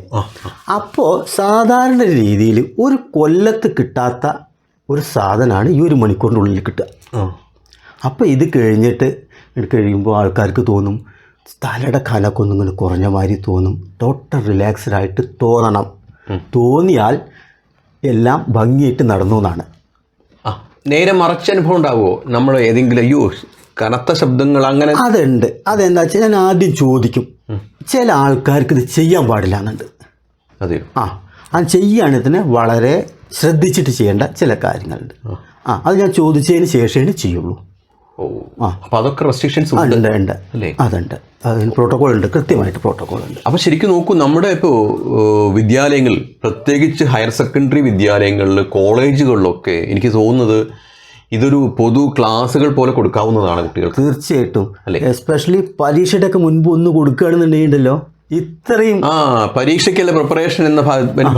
അപ്പോൾ സാധാരണ രീതിയിൽ ഒരു കൊല്ലത്ത് കിട്ടാത്ത ഒരു സാധനമാണ് ഈ 1 മണിക്കൂറിൻ്റെ ഉള്ളിൽ കിട്ടുക. അപ്പോൾ ഇത് കഴിയുമ്പോൾ ആൾക്കാർക്ക് തോന്നും തലയുടെ കനൊക്കെ ഒന്നും ഇങ്ങനെ കുറഞ്ഞ മാതിരി തോന്നും. ടോട്ടൽ റിലാക്സ്ഡ് ആയിട്ട് തോന്നണം. തോന്നിയാൽ എല്ലാം ഭംഗിയായിട്ട് നടന്നു എന്നാണ്. നേരെ മറച്ച അനുഭവം ഉണ്ടാവുമോ? നമ്മൾ ഏതെങ്കിലും കനത്ത ശബ്ദങ്ങൾ അങ്ങനെ? അതുണ്ട്. അതെന്താ വെച്ചാൽ ഞാൻ ആദ്യം ചോദിക്കും, ചില ആൾക്കാർക്ക് ഇത് ചെയ്യാൻ പാടില്ല എന്നുണ്ട്. അതെയോ? അത് ചെയ്യുകയാണെങ്കിൽ തന്നെ വളരെ ശ്രദ്ധിച്ചിട്ട് ചെയ്യേണ്ട ചില കാര്യങ്ങളുണ്ട്. അത് ഞാൻ ചോദിച്ചതിന് ശേഷമേ ചെയ്യുള്ളൂ. അപ്പോൾ അതൊക്കെ റെസ്ട്രിക്ഷൻസ് ഉണ്ട്. അതുണ്ട്. അതിന് പ്രോട്ടോകോൾ ഉണ്ട്, കൃത്യമായിട്ട് പ്രോട്ടോകോൾ ഉണ്ട്. അപ്പോൾ ശരിക്കും നോക്കൂ, നമ്മുടെ ഇപ്പോൾ വിദ്യാലയങ്ങൾ, പ്രത്യേകിച്ച് ഹയർ സെക്കൻഡറി വിദ്യാലയങ്ങളിൽ, കോളേജുകളിലൊക്കെ എനിക്ക് തോന്നുന്നത് ഇതൊരു പൊതു ക്ലാസ്സുകൾ പോലെ കൊടുക്കാവുന്നതാണ് കുട്ടികൾക്ക്. തീർച്ചയായിട്ടും. എസ്പെഷ്യലി പരീക്ഷയുടെ ഒക്കെ മുൻപ് ഒന്ന് കൊടുക്കുകയാണെന്നുണ്ടെങ്കിലോ ഇത്രയും പരീക്ഷയ്ക്കുള്ള പ്രിപ്പറേഷൻ എന്ന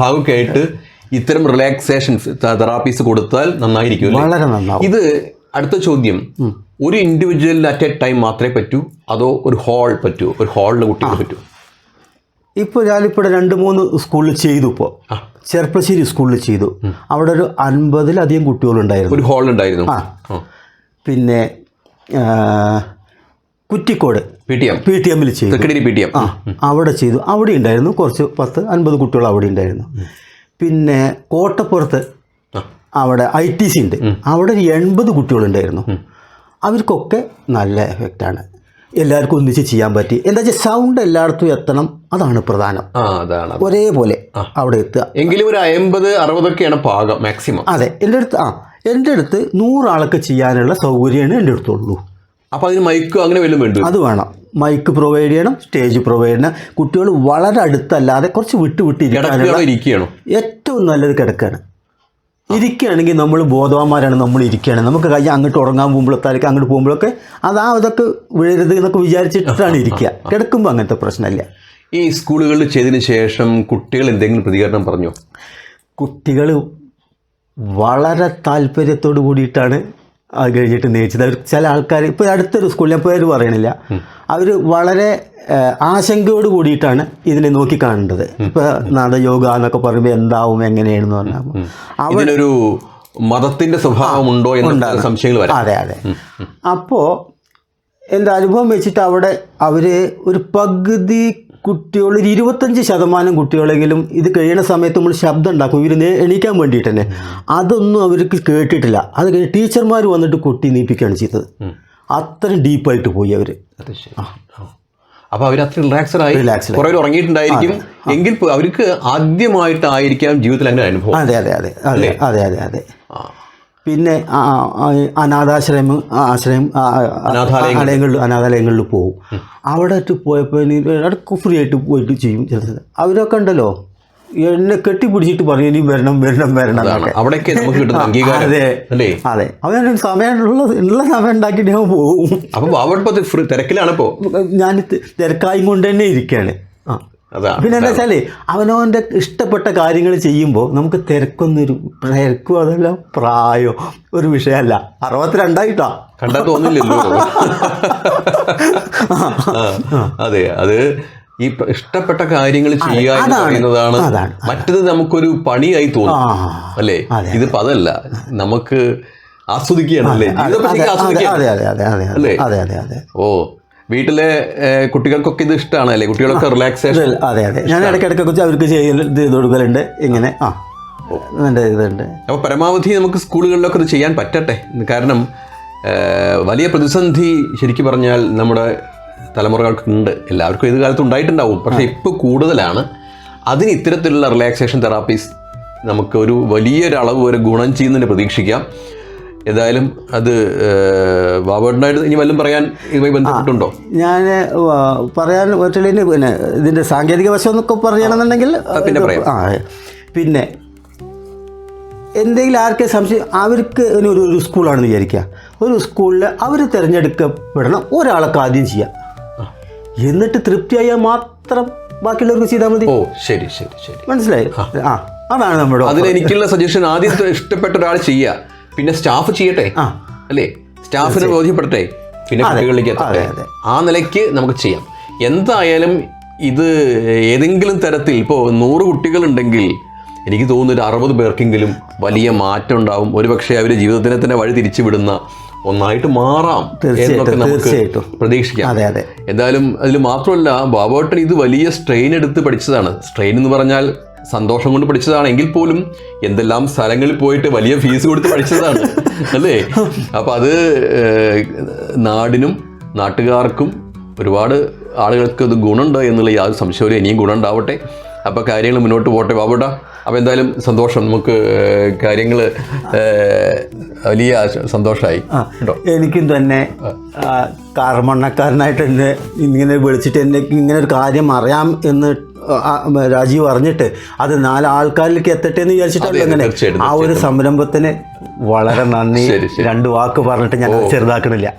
ഭാഗമൊക്കെ ആയിട്ട് ഇത്തരം റിലാക്സേഷൻസ് തെറാപ്പീസ് കൊടുത്താൽ നന്നായിരിക്കും. വളരെ നന്നാവും. ഇത് അടുത്ത ചോദ്യം, ഒരു ഇൻഡിവിജ്വൽ അറ്റ് എ ടൈം മാത്രമേ പറ്റൂ, അതോ ഒരു ഹാൾ പറ്റുമോ? ഒരു ഹാളിൽ കുട്ടികൾ പറ്റുമോ? ഇപ്പോൾ ഞാനിപ്പോൾ 2-3 സ്കൂളിൽ ചെയ്തു. ഇപ്പോൾ ചെർപ്പശ്ശേരി സ്കൂളിൽ ചെയ്തു. അവിടെ ഒരു 50-ലധികം കുട്ടികളുണ്ടായിരുന്നു. ഒരു ഹാൾ ഉണ്ടായിരുന്നു. പിന്നെ കുറ്റിക്കോട് PTM ചെയ്തു. അവിടെ ചെയ്തു. അവിടെ ഉണ്ടായിരുന്നു കുറച്ച് 10-50 കുട്ടികൾ അവിടെ ഉണ്ടായിരുന്നു. പിന്നെ കോട്ടപ്പുറത്ത് അവിടെ ITC ഉണ്ട്. അവിടെ ഒരു 80 കുട്ടികളുണ്ടായിരുന്നു. അവർക്കൊക്കെ നല്ല എഫക്റ്റാണ്. എല്ലാവർക്കും ഒന്നിച്ച് ചെയ്യാൻ പറ്റി. എന്താ വെച്ചാൽ സൗണ്ട് എല്ലായിടത്തും എത്തണം, അതാണ് പ്രധാനം. ഒരേപോലെ അവിടെ എത്തുക. എങ്കിലും ഒരു 50-60 പാകം മാക്സിമം. അതെ. എൻ്റെ അടുത്ത് 100 ആളൊക്കെ ചെയ്യാനുള്ള സൗകര്യമാണ് എൻ്റെ അടുത്തുള്ളൂ. അപ്പോൾ അതിന് മൈക്ക് അങ്ങനെ വല്ലതും വേണ്ടു? അത് വേണം. മൈക്ക് പ്രൊവൈഡ് ചെയ്യണം, സ്റ്റേജ് പ്രൊവൈഡ് ചെയ്യണം. കുട്ടികൾ വളരെ അടുത്തല്ലാതെ കുറച്ച് വിട്ടിരിക്കുകയാണ് ഏറ്റവും നല്ലത്. കിടക്കുകയാണ്. ഇരിക്കുകയാണെങ്കിൽ നമ്മൾ ബോധവാന്മാരാണ്. നമ്മൾ ഇരിക്കുകയാണ്, നമുക്ക് കൈ അങ്ങോട്ട് ഉറങ്ങാൻ പോകുമ്പോഴത്തേക്ക് അങ്ങോട്ട് പോകുമ്പോഴൊക്കെ അതൊക്കെ വീഴരുത് എന്നൊക്കെ വിചാരിച്ചിട്ടാണ് ഇരിക്കുക. കിടക്കുമ്പോൾ അങ്ങനത്തെ പ്രശ്നമില്ല. ഈ സ്കൂളുകളിൽ ചെയ്തതിന് ശേഷം കുട്ടികൾ എന്തെങ്കിലും പ്രതികരണം പറഞ്ഞോ? കുട്ടികൾ വളരെ താല്പര്യത്തോടു കൂടിയിട്ടാണ് അത് കഴിഞ്ഞിട്ട് നേച്ചത്. അവർ ചില ആൾക്കാർ ഇപ്പോൾ അടുത്തൊരു സ്കൂളിൽ ഞാൻ പേര് പറയണില്ല, അവർ വളരെ ആശങ്കയോട് കൂടിയിട്ടാണ് ഇതിനെ നോക്കിക്കാണേണ്ടത്. ഇപ്പോൾ നാദയോഗ എന്നൊക്കെ പറയുമ്പോൾ എന്താവും എങ്ങനെയാണെന്ന് പറഞ്ഞാൽ അവനൊരു മതത്തിൻ്റെ സ്വഭാവമുണ്ടോ എന്ന സംശയങ്ങൾ വരാം. അതെ. അപ്പോൾ എൻ്റെ അനുഭവം വെച്ചിട്ട് അവിടെ അവർ ഒരു പകുതി കുട്ടികൾ, 25% കുട്ടികളെങ്കിലും ഇത് കഴിയുന്ന സമയത്ത് നമ്മൾ ശബ്ദം ഉണ്ടാക്കും ഇവർ എണീക്കാൻ വേണ്ടിയിട്ട് തന്നെ. അതൊന്നും അവർക്ക് കേട്ടിട്ടില്ല. അത് കഴിഞ്ഞ് ടീച്ചർമാർ വന്നിട്ട് കൊട്ടി നീപ്പിക്കുകയാണ് ചെയ്തത്. അത്രയും ഡീപ്പായിട്ട് പോയി അവർ. അപ്പോൾ അവർ അത്ര റിലാക്സ്ഡ് ആയി കുറേ ഉറങ്ങിയിട്ടുണ്ടായിരിക്കും. എങ്കിൽ അവർക്ക് ആദ്യമായിട്ടായിരിക്കാം ജീവിതത്തിൽ അങ്ങനെ അനുഭവം. അതെ. പിന്നെ അനാഥാലയങ്ങളിൽ പോകും. അവിടെ പോയപ്പോൾ ഫ്രീ ആയിട്ട് പോയിട്ട് ചെയ്യും. അവരൊക്കെ ഉണ്ടല്ലോ എന്നെ കെട്ടിപ്പിടിച്ചിട്ട് പറയും ഇനി വരണം. അവിടേക്ക് നമുക്ക് കിട്ടുന്ന അംഗീകാരം. അതെ. അവൻ ഉള്ള സമയം ഉണ്ടാക്കിയിട്ട് ഞാൻ പോകും. അപ്പോൾ അവിടെ തിരക്കിലാണ്. ഇപ്പോൾ ഞാൻ തിരക്കായും കൊണ്ട് തന്നെ ഇരിക്കുകയാണ്. പിന്നെ എന്താ വെച്ചാൽ അവനവൻ്റെ ഇഷ്ടപ്പെട്ട കാര്യങ്ങൾ ചെയ്യുമ്പോൾ നമുക്ക് തിരക്കും അതല്ല പ്രായോ ഒരു വിഷയമല്ല. 62 കണ്ടാൽ തോന്നില്ലല്ലോ. അതെ, അത് ഈ ഇഷ്ടപ്പെട്ട കാര്യങ്ങൾ ചെയ്യുക എന്ന് പറയുന്നതാണ്. മറ്റത് നമുക്കൊരു പണിയായി തോന്നും അല്ലേ? ഇതിപ്പോ അതല്ല, നമുക്ക് ആസ്വദിക്കുകയാണല്ലേ. ഓ, വീട്ടിലെ കുട്ടികൾക്കൊക്കെ ഇത് ഇഷ്ടമാണ് അല്ലേ? കുട്ടികളൊക്കെ റിലാക്സേഷൻ. അതെ. ഞാൻ ഇടയ്ക്കിടയ്ക്കൊക്കെ അവർക്ക് ചെയ്ത് കൊടുക്കലുണ്ട്. ഇങ്ങനെ ഇതുണ്ട്. അപ്പോൾ പരമാവധി നമുക്ക് സ്കൂളുകളിലൊക്കെ ഇത് ചെയ്യാൻ പറ്റട്ടെ. കാരണം വലിയ പ്രതിസന്ധി ശരിക്കും പറഞ്ഞാൽ നമ്മുടെ തലമുറകൾക്കുണ്ട്. എല്ലാവർക്കും ഏത് കാലത്ത് ഉണ്ടായിട്ടുണ്ടാവും. പക്ഷേ ഇപ്പോൾ കൂടുതലാണ്. അതിന് ഇത്തരത്തിലുള്ള റിലാക്സേഷൻ തെറാപ്പീസ് നമുക്ക് ഒരു വലിയൊരളവ് വരെ ഗുണം ചെയ്യുന്നതിന് പ്രതീക്ഷിക്കാം. ഏതായാലും അത് ബാബുവേട്ടനായിട്ട് ഇനി വല്ലതും പറയാൻ ഇതുമായി ബന്ധപ്പെട്ടുണ്ടോ? ഞാൻ പറയാൻ പറ്റില്ല. പിന്നെ ഇതിൻ്റെ സാങ്കേതിക വശം എന്നൊക്കെ പറയണമെന്നുണ്ടെങ്കിൽ പിന്നെ പറയാം. പിന്നെ എന്തെങ്കിലും ആർക്കെ സംശയം, അവർക്ക് ഒരു സ്കൂളാണെന്ന് വിചാരിക്കുക. ഒരു സ്കൂളിൽ അവർ തിരഞ്ഞെടുക്കപ്പെടണം ഒരാളൊക്കെ ആദ്യം ചെയ്യാം, എന്നിട്ട് തൃപ്തിയായാൽ മാത്രം ബാക്കിയുള്ളവർക്ക് ചെയ്താൽ മതി. ഓ ശരി ശരി ശരി, മനസ്സിലായി? അതാണ് നമ്മുടെ അതിൽ എനിക്കുള്ള സജഷൻ. ആദ്യം ഇഷ്ടപ്പെട്ട ഒരാൾ ചെയ്യുക, പിന്നെ സ്റ്റാഫ് ചെയ്യട്ടെ, അല്ലേ? സ്റ്റാഫിനെ ബോധ്യപ്പെടട്ടെ, പിന്നെ കുട്ടികളിലേക്ക് എത്തട്ടെ. ആ നിലയ്ക്ക് നമുക്ക് ചെയ്യാം. എന്തായാലും ഇത് ഏതെങ്കിലും തരത്തിൽ ഇപ്പോൾ 100 കുട്ടികളുണ്ടെങ്കിൽ എനിക്ക് തോന്നുന്നു ഒരു 60 പേർക്കെങ്കിലും വലിയ മാറ്റം ഉണ്ടാവും. ഒരുപക്ഷെ അവർ ജീവിതത്തിനെ തന്നെ വഴി തിരിച്ചു വിടുന്ന ഒന്നായിട്ട് മാറാം എന്നൊക്കെ നമുക്ക് പ്രതീക്ഷിക്കാം. എന്തായാലും അതിൽ മാത്രമല്ല, ബാബുവേട്ടൻ ഇത് വലിയ സ്ട്രെയിൻ എടുത്ത് പഠിച്ചതാണ്. സ്ട്രെയിൻ എന്ന് പറഞ്ഞാൽ സന്തോഷം കൊണ്ട് പഠിച്ചതാണെങ്കിൽ പോലും എന്തെല്ലാം സ്ഥലങ്ങളിൽ പോയിട്ട് വലിയ ഫീസ് കൊടുത്ത് പഠിച്ചതാണ്, അല്ലേ? അപ്പം അത് നാടിനും നാട്ടുകാർക്കും ഒരുപാട് ആളുകൾക്ക് ഇത് ഗുണമുണ്ട് എന്നുള്ള യാതൊരു സംശയവും. ഇനിയും ഗുണം ഉണ്ടാവട്ടെ. അപ്പോൾ കാര്യങ്ങൾ മുന്നോട്ട് പോട്ടെ ബാബുട്ടാ. അപ്പോൾ എന്തായാലും സന്തോഷം, നമുക്ക് കാര്യങ്ങൾ വലിയ സന്തോഷമായി കേട്ടോ. എനിക്കും തന്നെ കാർമണ്ണക്കാരനായിട്ട് എന്നെ ഇങ്ങനെ വിളിച്ചിട്ട് എന്നെ ഇങ്ങനെ ഒരു കാര്യം അറിയാം എന്ന് രാജീവ് അറിഞ്ഞിട്ട് അത് 4 ആൾക്കാരിലേക്ക് എത്തട്ടെ എന്ന് വിചാരിച്ചിട്ടല്ല അങ്ങനെ. ആ ഒരു സംരംഭത്തിന് വളരെ നന്ദി. 2 വാക്ക് പറഞ്ഞിട്ട് ഞാൻ ചെറുതാക്കണില്ല.